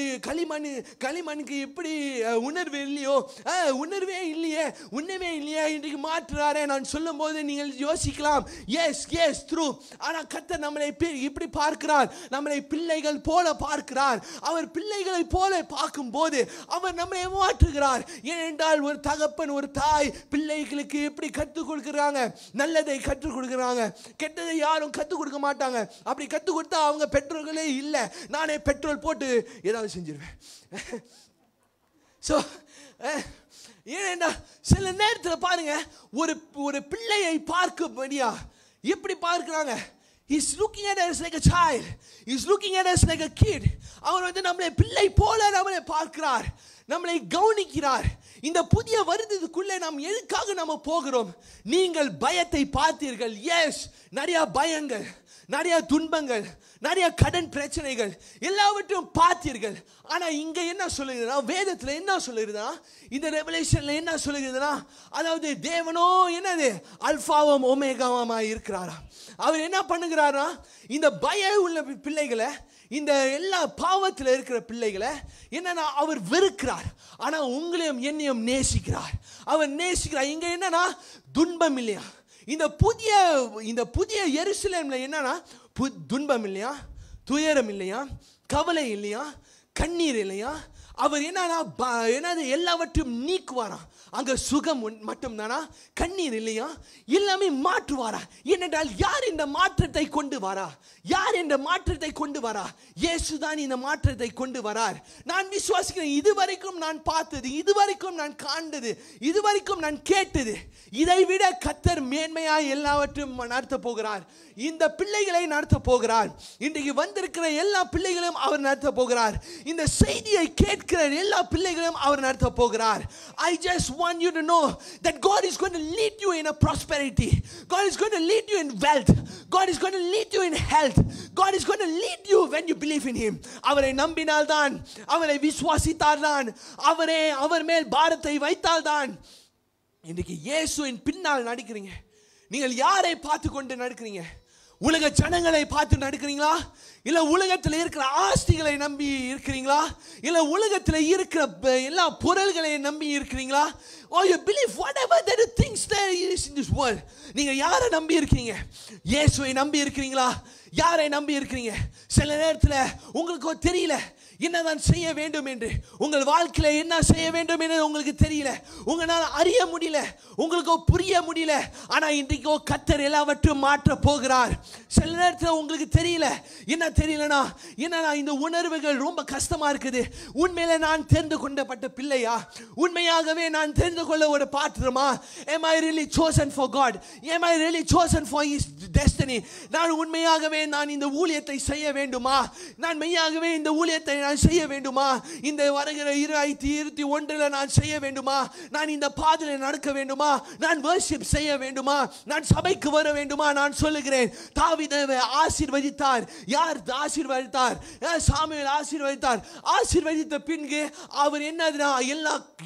எப்படி உணர்வு இல்லையோ, உணர்வே இல்லையே, உண்மையே இல்லையே, இன்றைக்கு மாற்றுறாரே நான் சொல்லும் போது நீங்கள் யோசிக்கலாம், எஸ் ட்ரூ. ஆனால் கர்த்தர் நம்மளை இப்படி பார்க்கிறார், நம்மளை பிள்ளைகள் போல பார்க்கிறார். அவர் பிள்ளைகளை போல பார்க்கும் போது அவர் நம்மை மாற்றுகிறார். ஏனென்றால் ஒரு தகப்பன், ஒரு தாய் பிள்ளைகளுக்கு எப்படி கற்றுக் கொடுக்கிறாங்க, நல்லதை கற்றுக் கொடுக்கிறாங்க, கெட்டதை யாரும் கற்றுக் கொடுக்க மாட்டாங்க. அப்படி கற்றுக் கொடுத்தா அவங்க பெற்றோர்களே இல்லை, நானே பெட்ரோல் போட்டு ஏதாவது செஞ்சிருவேன். ஏனென்றா சில நேரத்தில் பாருங்க, ஒரு பிள்ளையை பார்க்கும்படியா எப்படி பார்க்கிறாங்க. He's looking at us like a child. He's looking at us like a kid. அவர் வந்து நம்மளை பிள்ளை போல நம்மளை பார்க்கிறார், நம்மளை கவனிக்கிறார். இந்த புதிய வருடத்துக்குள்ளே நாம் எதுக்காக நம்ம போகிறோம்? நீங்கள் பயத்தை பார்த்தீர்கள். எஸ், நிறைய பயங்கள், நிறைய துன்பங்கள், நிறைய கடன் பிரச்சனைகள் எல்லாவற்றையும் பார்த்தீர்கள். ஆனால் இங்க என்ன சொல்லுகிறதுனா, வேதத்தில் என்ன சொல்லுகிறதுனா, இந்த ரெவலேஷன்ல என்ன சொல்லுகிறதுனா, அதாவது தேவனோ என்னது அல்பாவும் ஒமேகாவுமாய் இருக்கிறாரா. அவர் என்ன பண்ணுகிறாரா, இந்த பயம் உள்ள பிள்ளைகளை, இந்த எல்லா பாவத்தில் இருக்கிற பிள்ளைகளை என்னன்னா அவர் வெறுக்கிறார். ஆனால் உங்களையும் என்னையும் நேசிக்கிறார். அவர் நேசிக்கிறார். இங்க என்னன்னா துன்பம் இல்லையா, இந்த புதிய எருசலேம்ல என்னன்னா துன்பம் இல்லையா, துயரம் இல்லையா, கவலை இல்லையா, கண்ணீர் இல்லையா. அவர் என்னது எல்லாவற்றையும் நீக்குவாராம். அங்க சுகம் மட்டும்தானா, கண்ணீர் இல்லையா, எல்லாமே மாற்றுவாரா. ஏனென்றால் யார் இந்த மாற்றத்தை கொண்டு வரா, யார் இந்த மாற்றத்தை கொண்டு வரா? இயேசுதான் இந்த மாற்றத்தை கொண்டு வரார். நான் விசுவாசிக்கிறேன். இதுவரைக்கும் நான் பார்த்தது, இதுவரைக்கும் நான் காண்டது, இதுவரைக்கும் நான் கேட்டது, இதை விட கர்த்தர் மேன்மையாய் எல்லாவற்றையும் நடத்த போகிறார். இந்த பிள்ளைகளை நடத்த போகிறார். இன்றைக்கு வந்திருக்கிற எல்லா பிள்ளைகளையும் அவர் நடத்த போகிறார். இந்த செய்தியை கேட்கிற எல்லா பிள்ளைகளையும் அவர் நடத்த போகிறார். I just want you to know that God is going to lead you in a prosperity. God is going to lead you in wealth. God is going to lead you in health. God is going to lead you when you believe in him. அவரை நம்பினால் தான், அவரை விசுவாசித்தால் தான், அவர் மேல் பாரத்தை வைத்தால் தான். இன்றைக்கு இயேசுவின் பின்னால் நடக்கிறீங்க. நீங்கள் யாரை பார்த்து கொண்டு நடக்கிறீங்க? உலக ஜனங்களை பார்த்து நடக்கிறீங்களா? இல்ல உலகத்தில் இருக்கிற ஆஸ்திகளை நம்பி இருக்கிறீங்களா? இல்ல உலகத்தில் இருக்கிற எல்லா பொருள்களை நம்பி இருக்கிறீங்களா? or you believe whatever that the things there is in this world? நீங்க யாரை நம்பி இருக்கீங்க? இயேசுவை நம்பி இருக்கிறீங்களா? யாரை நம்பி இருக்கிறீங்க? சில நேரத்தில் உங்களுக்கு தெரியல என்னதான் செய்ய வேண்டும் என்று, உங்கள் வாழ்க்கையில என்ன செய்ய வேண்டும் என்று உங்களுக்கு தெரியல, உங்களால் அறிய முடியல, உங்களுக்கு புரிய முடியல. ஆனா இன்றைக்கு கர்த்தர் எல்லாவற்றையும் மாற்ற போகிறார். சில நேரத்தில் உங்களுக்கு தெரியல, என்ன தெரியலனா, என்னன்னா இந்த உணர்வுகள் ரொம்ப கஷ்டமா இருக்குது. உண்மையில நான் தெரிந்து கொண்டப்பட்ட பிள்ளையா? உண்மையாகவே நான் தெரிந்து கொள்ள ஒரு பாத்திரமா? Am I really chosen for God? Am I really chosen for his destiny? நான் உண்மையாகவே நான் இந்த ஊழியத்தை செய்ய வேண்டுமா? நான் மெய்யாகவே இந்த ஊழியத்தை நான் செய்ய வேண்டுமா? இந்த வருகிற 2021 நான் செய்ய வேண்டுமா? நான் இந்த பாதையில நடக்க வேண்டுமா? நான் வர்ஷிப் செய்ய வேண்டுமா? நான் சபைக்கு வர வேண்டுமா? நான் சொல்லுகிறேன், தாவீதை ஆசீர்வதித்தார். யார் ஆசீர்வதித்தார்? சாமுவேல் ஆசீர்வதித்தார். ஆசீர்வதித்த பின்பு அவர் என்னதுனா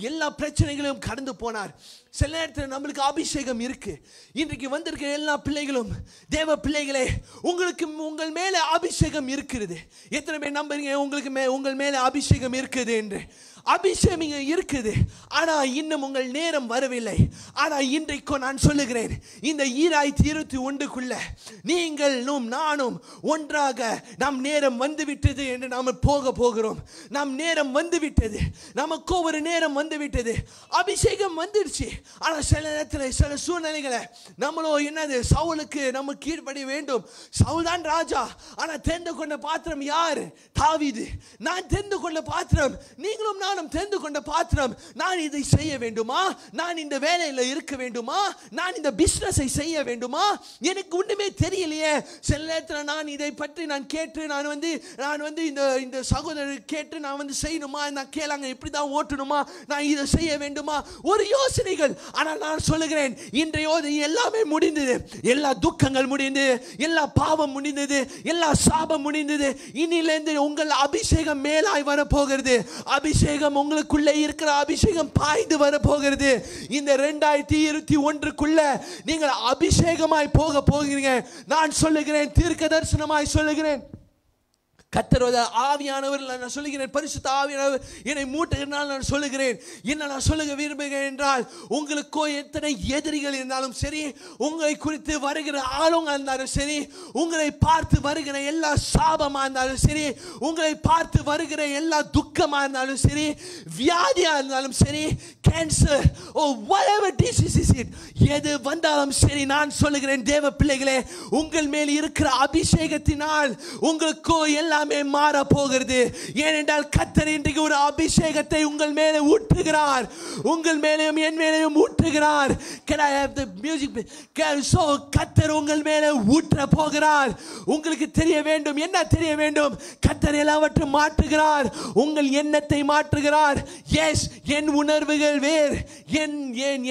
எல்லா பிரச்சனைகளையும் கடந்து போனார். சில நேரத்தில் நம்மளுக்கு அபிஷேகம் இருக்கு. இன்றைக்கு வந்திருக்கிற எல்லா பிள்ளைகளும் தேவ பிள்ளைகளே, உங்கள் மேல அபிஷேகம் இருக்கிறது. எத்தனை பேர் நம்புறீங்க உங்கள் மேல அபிஷேகம் இருக்குது என்று? அபிஷேகம் இருக்குது. ஆனா இன்னும் உங்கள் நேரம் வரவில்லை. ஆனா இன்றைக்கு நான் சொல்லுகிறேன், இந்த 2021க்குள்ள நீங்களும் நானும் ஒன்றாக நம் நேரம் வந்துவிட்டது என்று நாம் போகிறோம். நம் நேரம் வந்துவிட்டது. நமக்கு ஒரு நேரம் வந்துவிட்டது. அபிஷேகம் வந்துடுச்சு. ஆனா சில நேரத்தில் சில சூழ்நிலைகளை நம்மளோ என்னது, சவுலுக்கு நம்ம கீழ்ப்படிய வேண்டும். சவுல் தான் ராஜா. ஆனா தெரிந்து கொண்ட பாத்திரம் யாரு? தாவீது. நான் தெரிந்து கொண்ட பாத்திரம் நீங்களும் நான் ஞானம் தெரிந்து கொண்ட பாத்திரம். நான் இதை செய்ய வேண்டுமா, நான் இந்த வேலையில இருக்க வேண்டுமா, நான் இந்த பிசினஸை செய்ய வேண்டுமா, எனக்கு ஒண்ணுமே தெரியலையே. சில நேரத்தில் நான் இதை பற்றி நான் கேட்டு நான் வந்து இந்த சகோதரர் கேட்டு நான் வந்து செய்யணுமா, நான் கேளாங்க இப்படிதான் ஓட்டணுமா, நான் இதை செய்ய வேண்டுமா, ஒரு யோசனைகள். ஆனால் நான் சொல்லுகிறேன், இன்றைய எல்லாமே முடிந்தது. எல்லா துக்கங்கள் முடிந்தது, எல்லா பாவம் முடிந்தது, எல்லா சாபம் முடிந்தது. இனியிலிருந்து உங்கள் அபிஷேகம் மேலாய் வர போகிறது. அபிஷேகம் உங்களுக்குள்ளே இருக்கிற அபிஷேகம் பாய்ந்து வர போகிறது. இந்த 2021க்குள்ள நீங்கள் அபிஷேகமாய் போக போகிறீங்க. நான் சொல்லுகிறேன், தீர்க்க தரிசனமாய் சொல்லுகிறேன். கர்த்தரோட ஆவியானவர் நான் சொல்லுகிறேன், பரிசுத்த ஆவியானவர் என்னை மூட்டுகிறனால் நான் சொல்லுகிறேன். என்ன நான் சொல்ல விரும்புகிறேன் என்றால், உங்களுக்கோ எத்தனை எதிரிகள் இருந்தாலும் சரி, உங்களை குறித்து வருகிற ஆளுங்க இருந்தாலும் சரி, உங்களை பார்த்து வருகிற எல்லா சாபமா இருந்தாலும் சரி, உங்களை பார்த்து வருகிற எல்லா துக்கமா இருந்தாலும் சரி, வியாதியா இருந்தாலும் சரி, cancer or whatever disease is it, எது வந்தாலும் சரி, நான் சொல்லுகிறேன் தேவ பிள்ளைகளே, உங்கள் மேல் இருக்கிற அபிஷேகத்தினால் உங்களுக்கோ எல்லாமே மாற போகிறது. ஏனென்றால் கர்த்தர் இன்றைக்கு ஒரு அபிஷேகத்தை உங்கள் மேலே ஊற்றுகிறார், உங்கள் மேலேயும் என் மேலேயும் ஊற்றுகிறார். Can I have the music? So கர்த்தர் உங்கள் மேலே ஊற்ற போகிறார். உங்களுக்கு தெரிய வேண்டும், என்ன தெரிய வேண்டும்? கர்த்தர் எல்லாவற்றையும் மாற்றுகிறார், உங்கள் எண்ணத்தை மாற்றுகிறார். எஸ், என் உணர்வுகள் வேறு, என்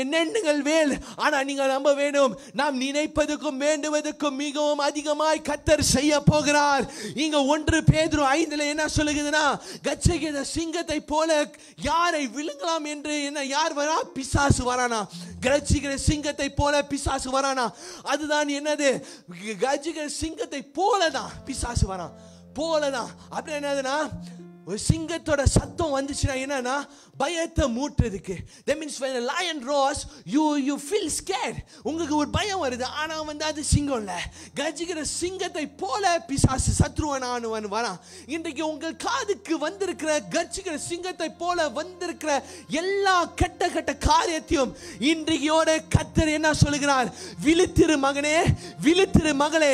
எண்ணங்கள் வேறு. ஆனால் நீங்கள் நம்ப வேண்டும், நாம் நினைப்பதற்கும் வேண்டுவதற்கும் மிகவும் அதிகமாய் கர்த்தர் செய்ய போகிறார். இங்க 1 பேதுரு 5 என்ன சொல்லுகிறதுனா, கச்சைக்கிற சிங்கத்தை போல யாரை விழுங்கலாம் என்று என்ன யார் வரா? பிசாசு வரானா. கர்ஜிக்கிற சிங்கத்தை போல பிசாசு வரானா. அதுதான் என்னது? கர்ஜிக்கிற சிங்கத்தை போலதான் பிசாசு வரான், போலதான். அப்படி என்னதுன்னா, ஒரு சிங்கத்தோட சத்தம் வந்துச்சுன்னா என்னன்னா, பயத்தை மூட்டுறதுக்கு. That means when a lion roars, you feel scared. உங்களுக்கு ஒரு பயம் வருது. ஆனா வந்து அது சிங்கம் இல்ல. கர்ஜிக்கிற சிங்கத்தை போல பிசாசு சத்ருவனானவன் வரான். இன்றைக்கு உங்கள் காதுக்கு வந்திருக்கிற கர்ஜிக்கிற சிங்கத்தை போல வந்திருக்கிற எல்லா கெட்ட காரியத்தையும் இன்றையோட கர்த்தர் என்ன சொல்லுகிறார்? விழித்திரு மகனே, விழித்திரு மகளே,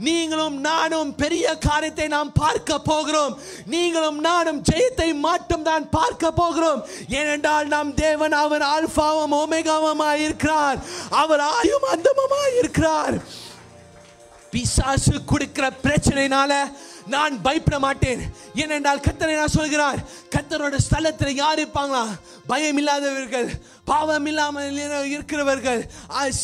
நீங்களும் நானும் பெரிய காரியத்தை நாம் பார்க்க போகிறோம். நீங்களும் நானும் ஜெயத்தை மட்டும் தான் பார்க்க போகிறோம். ஏனென்றால் நாம் தேவன், அவர் ஆல்பாவும் ஒமேகாவுமாய் இருக்கிறார், அவர் ஆயும் அந்தமுமாய் இருக்கிறார். பிசாசு கொடுக்கிற பிரச்சனைனால நான் பயப்பட மாட்டேன். ஏனென்றால் கர்த்தர் என்ன சொல்கிறார்? கர்த்தரோட ஸ்தலத்தில் யார் இருப்பாங்களா? பயம் இல்லாதவர்கள், பாவம் இல்லாமல் இருக்கிறவர்கள்,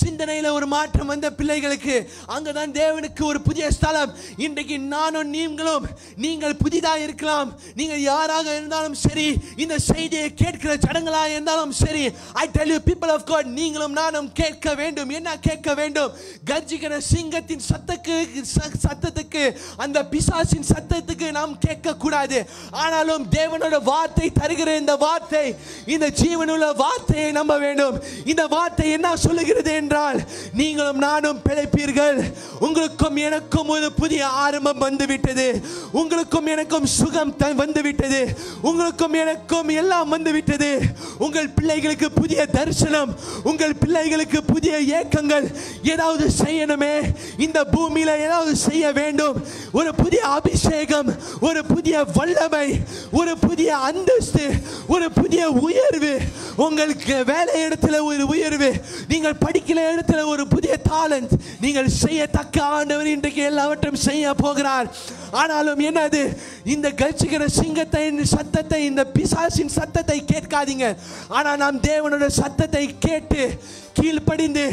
சிந்தனையில் ஒரு மாற்றம் வந்த பிள்ளைகளுக்கு அங்கதான் தேவனுக்கு ஒரு புதிய ஸ்தலம். இன்றைக்கு நானும் நீங்களும், நீங்கள் புதிதாக இருக்கலாம், நீங்கள் யாராக இருந்தாலும் சரி, இந்த செய்தியை கேட்கிற ஜனங்களாக இருந்தாலும் சரி, I tell you people of God, நீங்களும் நானும் கேட்க வேண்டும். என்ன கேட்க வேண்டும்? கர்ஜிக்கிற சிங்கத்தின் சத்தத்துக்கு, அந்த பிசாசின் சத்தத்துக்கு நாம் கேட்க கூடாது. ஆனாலும் தேவனோட வார்த்தை தருகிற இந்த வார்த்தை, இந்த ஜீவனுள்ள வார்த்தையை நம்ப வேண்டும். இந்த வார்த்தை என்ன சொல்லுகிறது என்றால், நீங்களும் நானும் பிழைப்பீர்கள். உங்களுக்கும் எனக்கும் ஒரு புதிய ஆரம்பம் வந்துவிட்டது. உங்களுக்கும் எனக்கும் சுகம் வந்துவிட்டது. உங்களுக்கும் எனக்கும் எல்லாம் வந்துவிட்டது. உங்கள் பிள்ளைகளுக்கு புதிய தரிசனம், உங்கள் பிள்ளைகளுக்கு புதிய ஏக்கங்கள். ஏதாவது செய்யணுமே, இந்த பூமியில ஏதாவது செய்ய வேண்டும். ஒரு புதிய அபிஷேகம், ஒரு புதிய வல்லமை, ஒரு புதிய அந்தஸ்து, ஒரு புதிய உயர்வு. உங்களுக்கு வேலை இடத்துல ஒரு உயர்வு, நீங்கள் படிக்கிற இடத்துல ஒரு புதிய டாலன்ட். நீங்கள் செய்யத்தக்க ஆண்டவர் இன்றைக்கு எல்லாவற்றையும் செய்ய போகிறார். ஆனாலும் என்னது? இந்த கர்ஜிக்கிற சிங்கத்தின் சத்தத்தை, இந்த பிசாசின் சத்தத்தை கேட்காதீங்க. ஆனால் நாம் தேவனோட சத்தத்தை கேட்டு கீழ்ப்படிந்து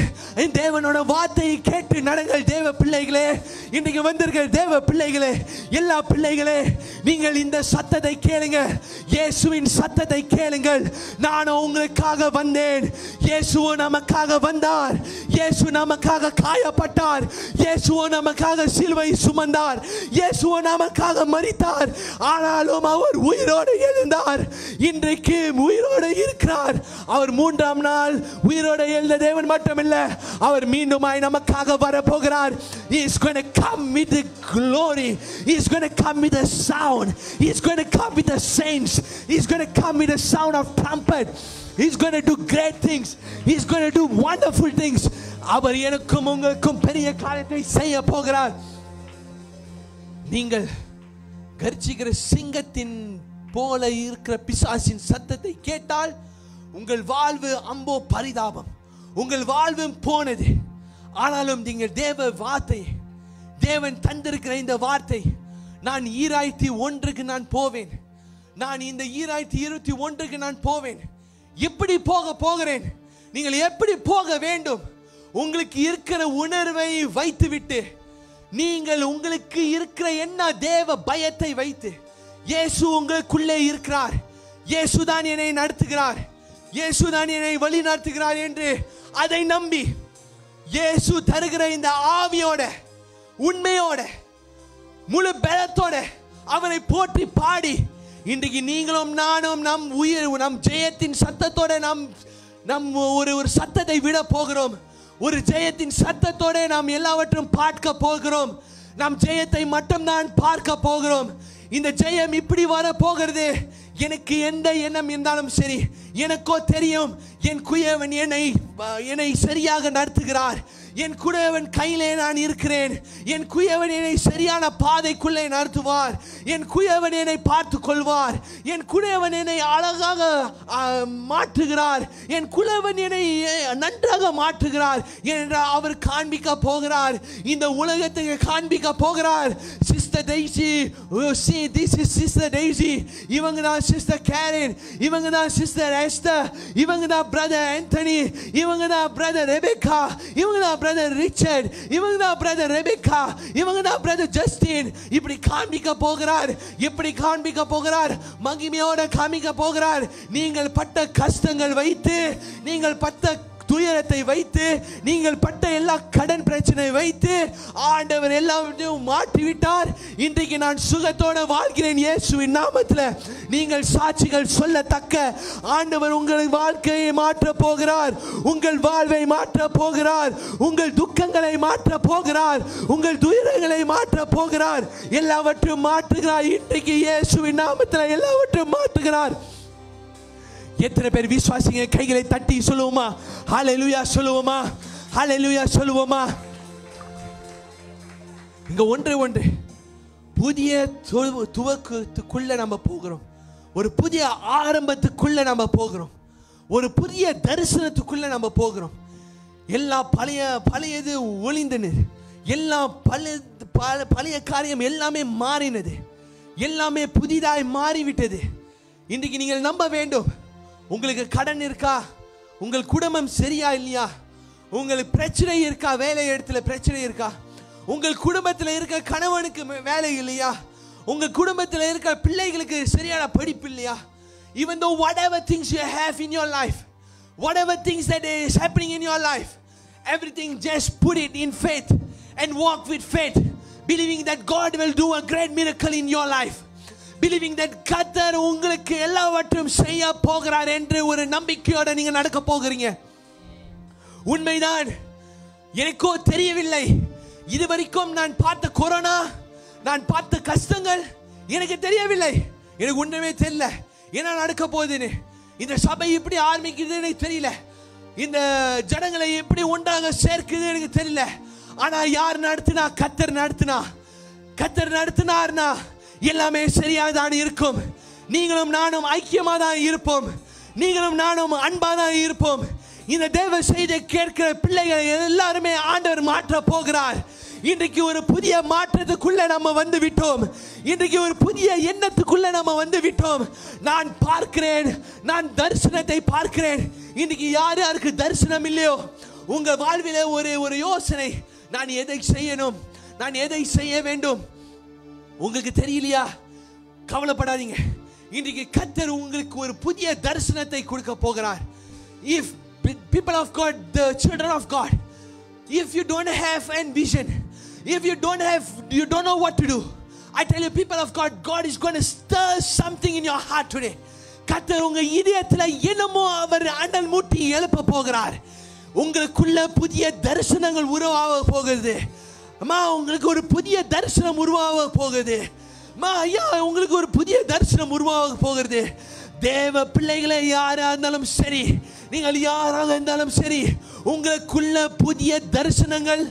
தேவனோட வார்த்தையை கேட்டு நடங்கள். தேவ பிள்ளைகளே, இன்றைக்கு வந்திருக்கிற தேவ பிள்ளைகளே, எல்லா பிள்ளைகளே, நீங்கள் இந்த சத்தத்தை கேளுங்க. இயேசுவின் சத்தத்தை கேளுங்கள். நானும் உங்களுக்காக வந்தேன். இயேசு நமக்காக வந்தார். இயேசு நமக்காக காயப்பட்டார். இயேசு நமக்காக சிலுவை சுமந்தார். இயேசு நமக்காக மரித்தார். ஆனாலும் அவர் உயிரோடு எழுந்தார். இன்றைக்கு உயிரோடு இருக்கிறார். அவர் 3ஆம் நாள் உயிரோடு எழுந்த தேவன் மட்டுமில்ல, அவர் மீண்டுமாய் நமக்காக வர போகிறார். He is going to come with the glory. He is going to come with the sound. He is going to come with the saints. He is going to come with the sound of trumpet. He is going to do great things. He is going to do wonderful things. அவர் எனக்கும் உங்களுக்கும் பெரிய காரியத்தை செய்ய போகிறார். நீங்கள் கர்ஜிக்கிற சிங்கத்தின் போல இருக்கிற பிசாசின் சத்தத்தை கேட்டால் உங்கள் வாழ்வு அம்போ பரிதாபம், உங்கள் வாழ்வும் போனது. ஆனாலும் நீங்கள் தேவ வார்த்தை, தேவன் தந்திருக்கிற இந்த வார்த்தை, நான் 2001 நான் போவேன், நான் இந்த 2021 நான் போவேன். எப்படி போகிறேன்? நீங்கள் எப்படி போக வேண்டும்? உங்களுக்கு இருக்கிற உணர்வை வைத்துவிட்டு, நீங்கள் உங்களுக்கு இருக்கிற என்ன தேவ பயத்தை வைத்து, இயேசு உங்களுக்குள்ளே இருக்கிறார், இயேசு தான் என்னை நடத்துகிறார், இயேசு தான் என்னை வழி நடத்துகிறார் என்று அதை நம்பி இயேசு தருகிற இந்த ஆவியோட, உண்மையோட, முழு பலத்தோட அவரை போற்றி பாடி, இன்றைக்கு நீங்களும் நானும் நம் ஜெயத்தின் சத்தத்தோட நம் ஒரு சத்தத்தை விட போகிறோம். ஒரு ஜெயத்தின் சத்தத்தோட நாம் எல்லாவற்றையும் பார்க்க போகிறோம். நாம் ஜெயத்தை மட்டும்தான் பார்க்க போகிறோம். இந்த ஜெயம் இப்படி வர போகிறது. எனக்கு எந்த எண்ணம் இருந்தாலும் சரி, எனக்கோ தெரியும் என் குயவன் என்னை சரியாக நடத்துகிறார், என் குயவன் கையிலே நான் இருக்கிறேன், என் குயவன் என்னை சரியான பாதைக்குள்ளே நடத்துவார், என் குயவன் என்னை பார்த்து கொள்வார், என் குயவன் என்னை அழகாக மாற்றுகிறார், என் குயவன் என்னை நன்றாக மாற்றுகிறார் என்று அவர் காண்பிக்க போகிறார். இந்த உலகத்துக்கு காண்பிக்க போகிறார். Sister Daisy, see this is sister Daisy, இவங்க தான் சிஸ்டர் கேரின், இவங்க தான் சிஸ்டர் எஸ்தர், இவங்க தான் பிரதர் ஆண்டனி, இவங்க தான் பிரதர் ரெபேக்கா, இவங்க தான் பிரதர் ரிச்சர்ட், இவங்க தான் பிரதர் ரெபேக்கா, இவங்க தான் பிரதர் ஜஸ்டின். இப்படி காண்பிக்க போகிறார். எப்படி காண்பிக்க போகிறார்? மகிமையோட காண்பிக்க போகிறார். நீங்கள் பட்ட கஷ்டங்கள் வைத்து, நீங்கள் பட்ட துயரத்தை வைத்து, நீங்கள் பட்ட எல்லா கடன் பிரச்சனை வைத்து ஆண்டவர் எல்லாவற்றையும் மாற்றிவிட்டார். இன்றைக்கு நான் சுகத்தோட வாழ்கிறேன் இயேசுவின் நாமத்தில். நீங்கள் சாட்சிகள் சொல்லத்தக்க ஆண்டவர் உங்கள் வாழ்க்கையை மாற்ற போகிறார், உங்கள் வாழ்வை மாற்ற போகிறார், உங்கள் துக்கங்களை மாற்ற போகிறார், உங்கள் துயரங்களை மாற்ற போகிறார், எல்லாவற்றையும் மாற்றுகிறார். இன்றைக்கு இயேசுவின் நாமத்தில் எல்லாவற்றையும் மாற்றுகிறார். எத்தனை பேர் விசுவாசிங்க? கைகளை தட்டி சொல்லுவோமா? ஹல்லேலூயா சொல்லுவோமா? ஹல்லேலூயா சொல்லுவோமா? இங்க ஒன்று புதிய துவக்கத்துக்குள்ள நம்ம போகிறோம். ஒரு புதிய ஆரம்பத்துக்குள்ள நம்ம போகிறோம். ஒரு புதிய தரிசனத்துக்குள்ள நம்ம போகிறோம். எல்லா பழையது ஒளிந்தது, எல்லாம் பழைய காரியம் எல்லாமே மாறினது, எல்லாமே புதிதாய் மாறிவிட்டது. இன்றைக்கு நீங்கள் நம்ப வேண்டும். உங்களுக்கு கடன் இருக்கா? உங்கள் குடும்பம் சரியா இல்லையா? உங்களுக்கு பிரச்சனை இருக்கா? வேலை இடத்துல பிரச்சனை இருக்கா? உங்கள் குடும்பத்தில் இருக்க கணவனுக்கு வேலை இல்லையா? உங்கள் குடும்பத்தில் இருக்க பிள்ளைகளுக்கு சரியான படிப்பு இல்லையா? Even though whatever things you have in your life, whatever things that is happening in your life, everything just put it in faith and walk with faith, believing that God will do a great miracle in your life, believing that கர்த்தர் உங்களுக்கு எல்லாவற்றையும் செய்ய போகிறார் என்று ஒரு நம்பிக்கையோட நீங்க நடக்க போகிறீங்க. உண்மைதான், எனக்கோ தெரியவில்லை. இதுவரைக்கும் நான் பார்த்த கொரோனா, நான் பார்த்த கஷ்டங்கள் எனக்கு தெரியவில்லை. எனக்கு ஒன்றுமே தெரியல என்ன நடக்க போகுதுன்னு. இந்த சபை எப்படி ஆரம்பிக்குது எனக்கு தெரியல. இந்த ஜனங்களை எப்படி ஒன்றாக சேர்க்குது எனக்கு தெரியல. ஆனா யார் நடத்தினா? கர்த்தர் நடத்தினா. கர்த்தர் நடத்தினார்னா எல்லாமே சரியாக தான் இருக்கும். நீங்களும் நானும் ஐக்கியமாக தான் இருப்போம். நீங்களும் நானும் அன்பாக தான் இருப்போம். இந்த தேவ செய்தியை கேட்கிற பிள்ளைகளை எல்லாருமே ஆண்டவர் மாற்ற போகிறார். இன்றைக்கு ஒரு புதிய மாற்றத்துக்குள்ள நம்ம வந்து விட்டோம். இன்றைக்கு ஒரு புதிய எண்ணத்துக்குள்ள நம்ம வந்து விட்டோம். நான் பார்க்கிறேன், நான் தரிசனத்தை பார்க்கிறேன். இன்றைக்கு யாருக்கு தரிசனம் இல்லையோ, உங்க வாழ்வில ஒரு யோசனை, நான் எதை செய்யணும், நான் எதை செய்ய வேண்டும், உங்களுக்கு தெரியலையா? கவலைப்படாதீங்க. இன்றைக்கு கர்த்தர் உங்களுக்கு ஒரு புதிய தரிசனத்தை கொடுக்க போகிறார். If people of God, the children of God, if you don't have a vision, if you don't know what to do, I tell you, people of God, God is going to stir something in your heart today. கர்த்தர் உங்க இதயத்துல என்னமோ அவர் அனல் மூட்டி எழுப்ப போகிறார். உங்களுக்குள்ள புதிய தரிசனங்கள் உருவாக போகிறது. அம்மா, உங்களுக்கு ஒரு புதிய தரிசனம் உருவாக போகுது. அம்மா, ஐயா, உங்களுக்கு ஒரு புதிய தரிசனம் உருவாக போகிறது. தேவ பிள்ளைகளை யாரா இருந்தாலும் சரி, நீங்கள் யாராக இருந்தாலும் சரி, உங்களுக்குள்ள புதிய தரிசனங்கள்,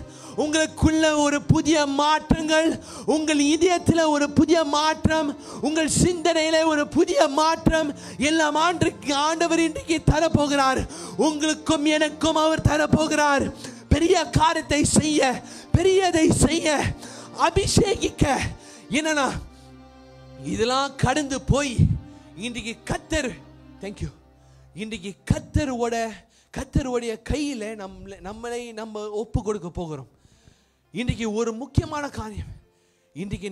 உங்களுக்குள்ள ஒரு புதிய மாற்றங்கள், உங்கள் இதயத்தில் ஒரு புதிய மாற்றம், உங்கள் சிந்தனையில ஒரு புதிய மாற்றம் எல்லாம் ஆண்டவர் இன்றைக்கு தரப்போகிறார். உங்களுக்கும் எனக்கும் அவர் தரப்போகிறார். பெரிய காரியத்தை செய்ய, பெரியதை செய்ய, அபிஷேகிக்க. என்னன்னா இதெல்லாம் கடந்து போய் இன்றைக்கு கர்த்தர், தேங்க்யூ, இன்றைக்கு கர்த்தருடைய கையில நம்மளை நம்ம ஒப்பு கொடுக்க போகிறோம். இன்றைக்கு ஒரு முக்கியமான காரியம், இன்றைக்கு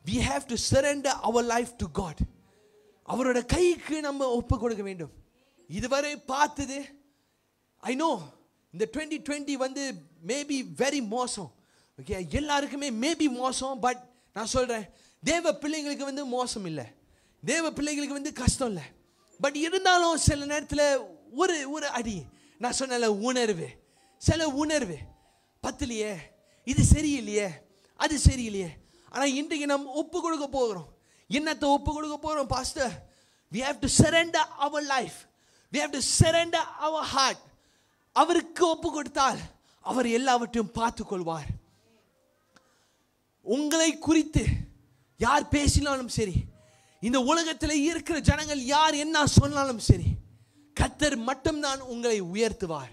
we have to surrender our life to God. அவரோட கைக்கு நம்ம ஒப்பு கொடுக்க வேண்டும். இதுவரை பார்த்தது, I know இந்த 2020 வந்து மேபி வெரி மோசம். ஓகே, எல்லாருக்குமே மேபி மோசம். பட் நான் சொல்றேன், தேவ பிள்ளைங்களுக்கு வந்து மோசம் இல்லை, தேவ பிள்ளைங்களுக்கு வந்து கஷ்டம் இல்லை. பட் இருந்தாலும் சில நேரத்தில் ஒரு அடி, நான் சொன்ன உணர்வு, சில உணர்வு பத்தலையே, இது சரியில்லையே, அது சரியில்லையே. ஆனால் இன்றைக்கு நம்ம ஒப்பு கொடுக்க போகிறோம். என்னத்தை ஒப்பு கொடுக்க போகிறோம் pastor? We have to surrender our life. We have to surrender our heart. அவருக்கு ஒப்பு கொடுத்தால் அவர் எல்லாவற்றையும் பார்த்து கொள்வார். உங்களை குறித்து யார் பேசினாலும் சரி, இந்த உலகத்தில் இருக்கிற ஜனங்கள் யார் என்ன சொன்னாலும் சரி, கர்த்தர் மட்டும்தான் உங்களை உயர்த்துவார்.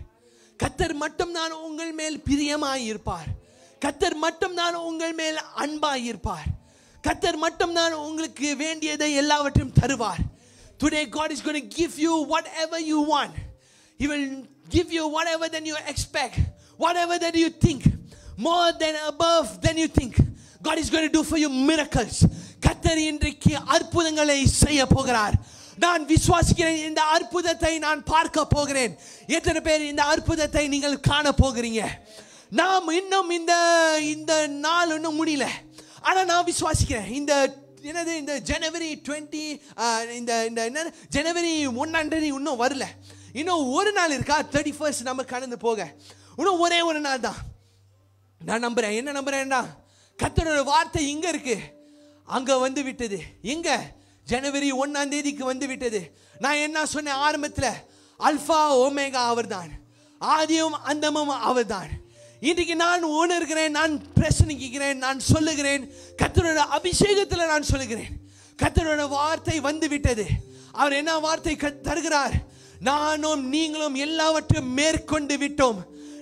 கர்த்தர் மட்டும்தான் உங்கள் மேல் பிரியமாய் இருப்பார். கர்த்தர் மட்டும்தான் உங்கள் மேல் அன்பாய் இருப்பார். கர்த்தர் மட்டும்தான் உங்களுக்கு வேண்டியதை எல்லாவற்றையும் தருவார். Today God is going to give you whatever you want. He will give you whatever than you expect, whatever that you think, more than above than you think. God is going to do for you miracles. கர்த்தர் இன்றைக்கு அற்புதங்களை செய்ய போகிறார். நான் விசுவாசிக்கிறேன், இந்த அற்புதத்தை நான் பார்க்க போகிறேன். எத்தனை பேர் இந்த அற்புதத்தை நீங்கள் காண போகிறீங்க? நாம் இன்னும் இந்த நாள் இன்னும் முடியல, ஆனால் நான் விசுவாசிக்கிறேன். இந்த ஜனவரி 20 இந்த ஜனவரி 1 இன்னும் வரல. இன்னும் ஒரு நாள் இருக்கா, 31 நம்ம கடந்து போக. இன்னும் ஒரே ஒரு நாள் தான். நான் நம்புறேன், என்ன நம்புறேன்டா, கர்த்தரோட வார்த்தை இங்க இருக்கு, அங்க வந்து விட்டது. எங்க? ஜனவரி 1 வந்து விட்டது. நான் என்ன சொன்னேன் ஆரம்பத்தில்? அல்பா ஓமேகா அவர்தான், ஆதியும் அந்தமும் அவர்தான். இன்றைக்கு நான் உணர்கிறேன், நான் பிரசங்கிக்கிறேன், நான் சொல்லுகிறேன், கர்த்தரோட அபிஷேகத்தில் நான் சொல்லுகிறேன், கர்த்தரோட வார்த்தை வந்து விட்டது. அவர் என்ன வார்த்தை தருகிறார்? நானும் நீங்களும் எல்லாவற்றையும் மேற்கொண்டு விட்டோம்,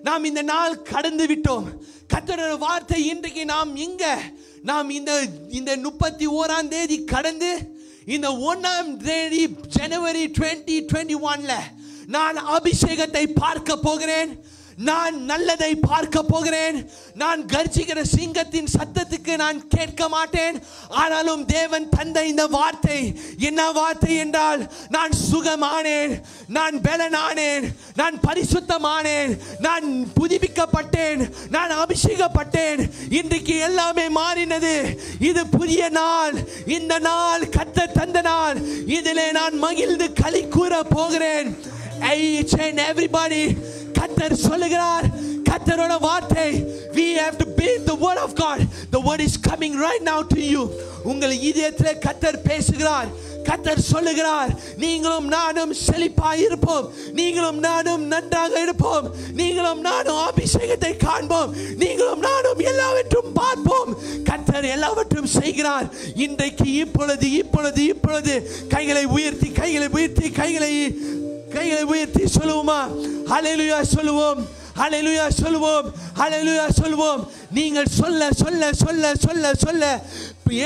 நாம் இந்த நாள் கடந்து விட்டோம். கர்த்தரோட வார்த்தை இன்றைக்கு நாம் இங்க, நாம் இந்த 31 கடந்து இந்த 1 ஜனவரி 2021 நான் அபிஷேகத்தை பார்க்க போகிறேன். நான் நல்லதை பார்க்க போகிறேன். நான் கர்ஜிக்கிற சிங்கத்தின் சத்தத்துக்கு நான் கேட்க மாட்டேன். ஆனாலும் தேவன் தந்த இந்த வார்த்தை என்ன வார்த்தை என்றால், நான் சுகமானேன், நான் பலனானேன், நான் பரிசுத்தமானேன், நான் புதுப்பிக்கப்பட்டேன், நான் அபிஷேகப்பட்டேன். இன்றைக்கு எல்லாமே மாறினது. இது புதிய நாள். இந்த நாள் கர்த்தர் தந்த நாள். இதிலே நான் மகிழ்ந்து களி கூற போகிறேன். Each and everybody, கர்த்தர் சொல்லுகிறார், கர்த்தரோட வார்த்தை, we have to be the word of God. The word is coming right now to you. உங்கள் இதயத்தில் கர்த்தர் பேசுகிறார். கர்த்தர் சொல்லுகிறார், நீங்களும் நானும் செழிப்பாய் இருப்போம், நீங்களும் நானும் நன்றாக இருப்போம், நீங்களும் நானும் அபிஷேகத்தை காண்போம், நீங்களும் நானும் எல்லாவற்றும் பார்ப்போம். கர்த்தர் எல்லாவற்றும் செய்கிறார். இன்றைக்கு இப்பொழுது இப்பொழுது இப்பொழுது கைகளை உயர்த்தி கைகளை உயர்த்தி கைகளை உயர்த்தி சொல்லுவோமா? ஹல்லேலூயா சொல்லுவோம், ஹல்லேலூயா சொல்லுவோம், ஹல்லேலூயா சொல்லுவோம். நீங்கள் சொல்ல சொல்ல சொல்ல சொல்ல சொல்ல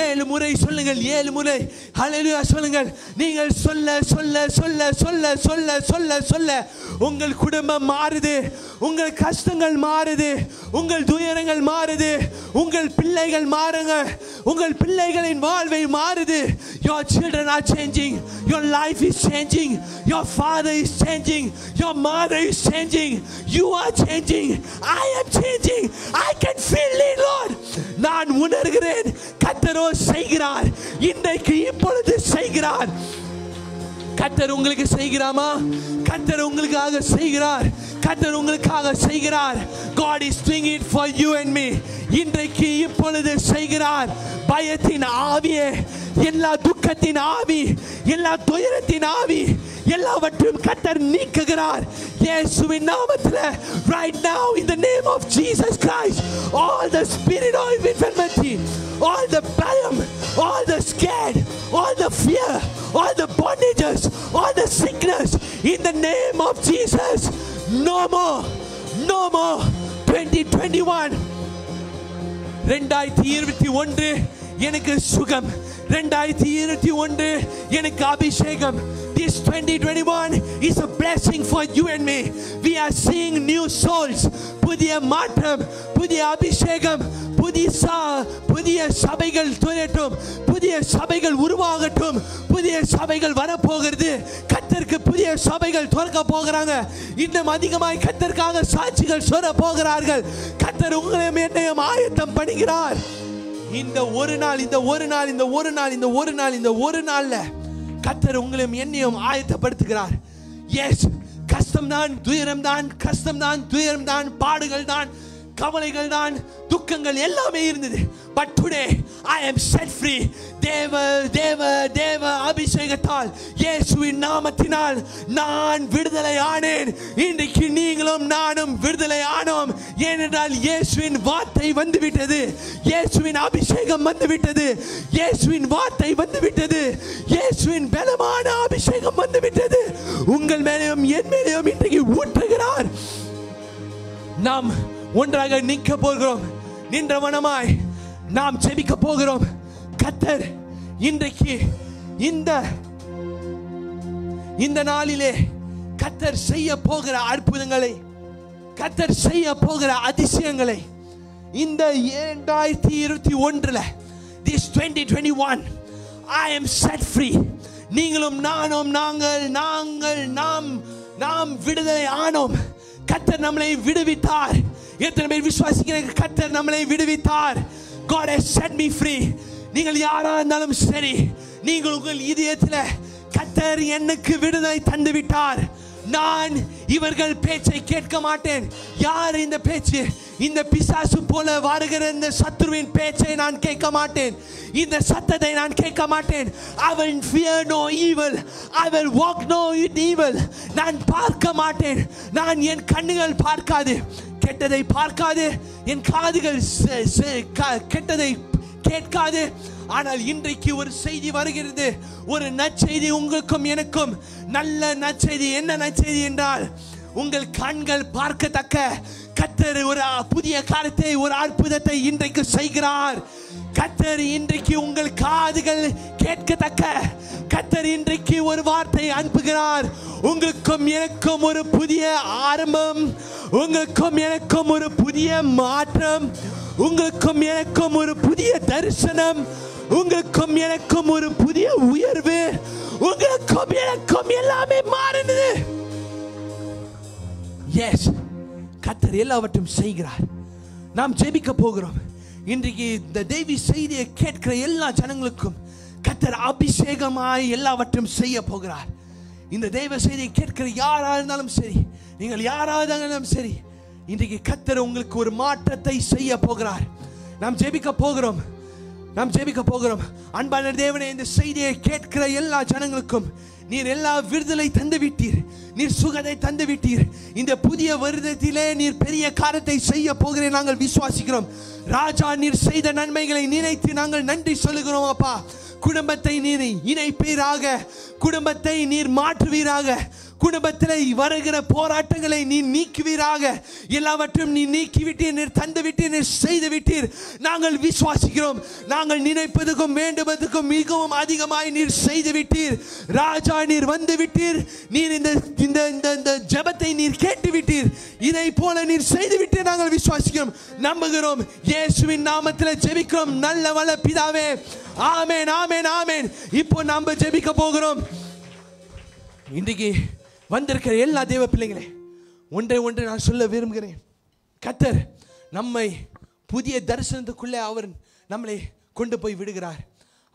7 முறை சொல்லுங்கள், 7 முறை ஹல்லேலூயா சொல்லுங்கள். நீங்கள் சொல்ல சொல்ல சொல்ல சொல்ல சொல்ல சொல்ல சொல்ல உங்கள் குடும்பம் மாறுது, உங்கள் கஷ்டங்கள் மாறுது, உங்கள் துயரங்கள் மாறுது, உங்கள் பிள்ளைகள் மாறுங்க, உங்கள் பிள்ளைகளின் வாழ்வை மாறுது. Your children are changing, your life is changing, your father is changing, your mother is changing, you are changing, I am changing, I can feel it Lord. நான் உணர்கிறேன், கர்த்தரோ செய்கிறார். இன்றைக்கு இப்பொழுது செய்கிறார். கர்த்தர் உங்களுக்கு செய்கிறாமா? கர்த்தர் உங்களுக்காக செய்கிறார். கர்த்தர் உங்களுக்காக செய்கிறார். God is doing it for you and me. இன்றைக்கு இப்பொழுது செய்கிறார். பயத்தின் ஆவியே, எல்லா துக்கத்தின் ஆவி, எல்லா துயரத்தின் ஆவி, எல்லாவற்றையும் கர்த்தர் நீக்குகிறார் இயேசுவின் நாமத்தில். Right now in the name of Jesus Christ, all the spirit of infirmity, all the bayam, all the scared, all the fear, all the bondages, all the sickness, in the name of Jesus, no more, no more. 2021 2021 எனக்கு சுகம், 2021 எனக்கு அபிஷேகம். This 2021 is a blessing for you and me. We are seeing new souls. புதிய மாற்றம், புதிய அபிஷேகம், புதிய சபைகள் துவரட்டும், புதிய சபைகள் உருவாகட்டும், புதிய சபைகள் வரப்போகிறது. கர்த்தருக்கு புதிய சபைகள் திறக்க போகிறாங்க. இன்னும் அதிகமாய் கர்த்தருக்காக சாட்சிகள் சொல்ல போகிறார்கள். கர்த்தர் உங்களையும் என்னையும் ஆயத்தம் பண்ணுகிறார். இந்த ஒரு நாள்ல கர்த்தர் உங்களையும் என்னையும் ஆயத்தப்படுத்துகிறார். எஸ், கஷ்டம்தான், துயரம் தான், பாடுகள் தான், கவலைகள் தான், துக்கங்கள் எல்லாமே இருந்தது. But today I am set free. தேவ அபிஷேகத்தால், இயேசுவின் நாமத்தினால் நான் விடுதலை ஆனேன். இன்றைக்கு நீங்களும் நானும் விடுதலை ஆனோம். ஏனென்றால் இயேசுவின் வார்த்தை வந்துவிட்டது, இயேசுவின் அபிஷேகம் வந்துவிட்டது, இயேசுவின் வார்த்தை வந்துவிட்டது, இயேசுவின் பலமான அபிஷேகம் வந்துவிட்டது. உங்கள் மேலேயும் என் மேலேயும் இன்றைக்கு ஊற்றுகிறார். நாம் ஒன்றாக நிற்க போகிறோம். நின்றவனமாய் நாம் ஜெபிக்க போகிறோம். கர்த்தர் இன்றைக்கு இந்த நாளிலே கர்த்தர் செய்ய போகிற அற்புதங்களை, கர்த்தர் செய்ய போகிற அதிசயங்களை இந்த 2021 this 2021 I am set free. நீங்களும் நானும் நாம் விடுதலை ஆனோம். கர்த்தர் நம்மை விடுவித்தார். எத்தனை பேர் விசுவாசிக்கிறீங்க? கர்த்தர் நம்மை விடுவித்தார். God has set me free. நீங்கள் யாரா இருந்தாலும் சரி, நீங்கள் உங்கள் இதயத்தில் கர்த்தர் எனக்கு விடுதலை தந்து விட்டார். நான் இவர்கள் பேச்சை கேட்க மாட்டேன். யார் இந்த பேச்சு? இந்த பிசாசு போல வருகிற இந்த சத்துருவின் பேச்சை நான் கேட்க மாட்டேன். இந்த சத்தத்தை நான் கேட்க மாட்டேன். I will fear no evil, I will walk no in evil. நான் பார்க்க மாட்டேன். நான் என் கண்ணுகள் பார்க்காது, கெட்டதை பார்க்காது, என் காதுகள் கெட்டதை கேட்காது. ஆனால் இன்றைக்கு ஒரு செய்தி வருகிறது, ஒரு நற்செய்தி உங்களுக்கும் எனக்கும். நல்ல நற்செய்தி. என்ன நற்செய்தி என்றால், உங்கள் கண்கள் பார்க்கத்தக்க கர்த்தர் ஒரு புதிய காரியத்தை, ஒரு அற்புதத்தை இன்றைக்கு செய்கிறார். கர்த்தர் இன்றைக்கு உங்கள் காதுகள் கேட்கத்தக்க கர்த்தர் இன்றைக்கு ஒரு வார்த்தை அனுப்புகிறார். உங்களுக்கும் எனக்கும் ஒரு புதிய ஆரம்பம், உங்களுக்கும் எனக்கும் ஒரு புதிய மாற்றம், உங்களுக்கும் எனக்கும் ஒரு புதிய தரிசனம், உங்களுக்கும் எனக்கும் ஒரு புதிய உயர்வு, உங்களுக்கும் எனக்கும் எல்லாமே மாறினது. எஸ், கர்த்தர் எல்லாவற்றையும் செய்கிறார். நாம் ஜெபிக்க போகிறோம். இன்றைக்கு இந்த தேவி செய்தியை கேட்கிற எல்லா ஜனங்களுக்கும் கர்த்தர் அபிஷேகமாய் எல்லாவற்றையும் செய்ய போகிறார். இந்த தேவ செய்தியை கேட்கிற யாரா இருந்தாலும் சரி, நீங்கள் யாராவது இருந்தாலும் சரி, இன்றைக்கு கர்த்தர் உங்களுக்கு ஒரு மாற்றத்தை செய்ய போகிறார். நாம் ஜெபிக்க போகிறோம். அன்பான தேவனே, இந்த செய்தியை கேட்கிற எல்லா ஜனங்களுக்கும் நீர் எல்லா விடுதலை தந்து விட்டீர், நீர் சுகத்தை தந்து விட்டீர். இந்த புதிய வருடத்திலே நீர் பெரிய காரியத்தை செய்ய போகிறேன் நாங்கள் விசுவாசிக்கிறோம். ராஜா, நீர் செய்த நன்மைகளை நினைத்து நாங்கள் நன்றி சொல்லுகிறோம். அப்பா, குடும்பத்தை நீர் இணைப்பீராக, குடும்பத்தை நீர் மாற்றுவீராக, குடும்பத்தில் வருகிற போராட்டங்களை நீ நீக்குவீராக. எல்லாவற்றையும் நீ நீக்கிவிட்டீர், நீர் தந்து விட்டீர், நீர் செய்து விட்டீர். நாங்கள் விசுவாசிக்கிறோம். நாங்கள் நினைப்பதுக்கும் வேண்டுவதற்கும் மிகவும் அதிகமாய் நீர் செய்து விட்டீர். ராஜா, நீர் வந்து விட்டீர். நீர் இந்த ஜெபத்தை நீர் கேட்டு விட்டீர். இதை போல நீர் செய்து விட்டீர். நாங்கள் விசுவாசிக்கிறோம், நம்புகிறோம். இயேசுவின் நாமத்தில் ஜெபிக்கிறோம் நல்ல வல்ல பிதாவே. ஆமென், ஆமென், ஆமென். இப்போ நாம் ஜெபிக்க போகிறோம். இன்றைக்கு வந்திருக்கிற எல்லா தேவ பிள்ளைங்களே, ஒன்றை நான் சொல்ல விரும்புகிறேன். கர்த்தர் நம்மை புதிய தரிசனத்துக்குள்ளே அவர் நம்மளை கொண்டு போய் விடுகிறார்.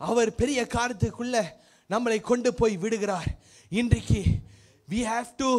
அவர் பெரிய காரியத்துக்குள்ளே நம்மளை கொண்டு போய் விடுகிறார். இன்றைக்கு we have to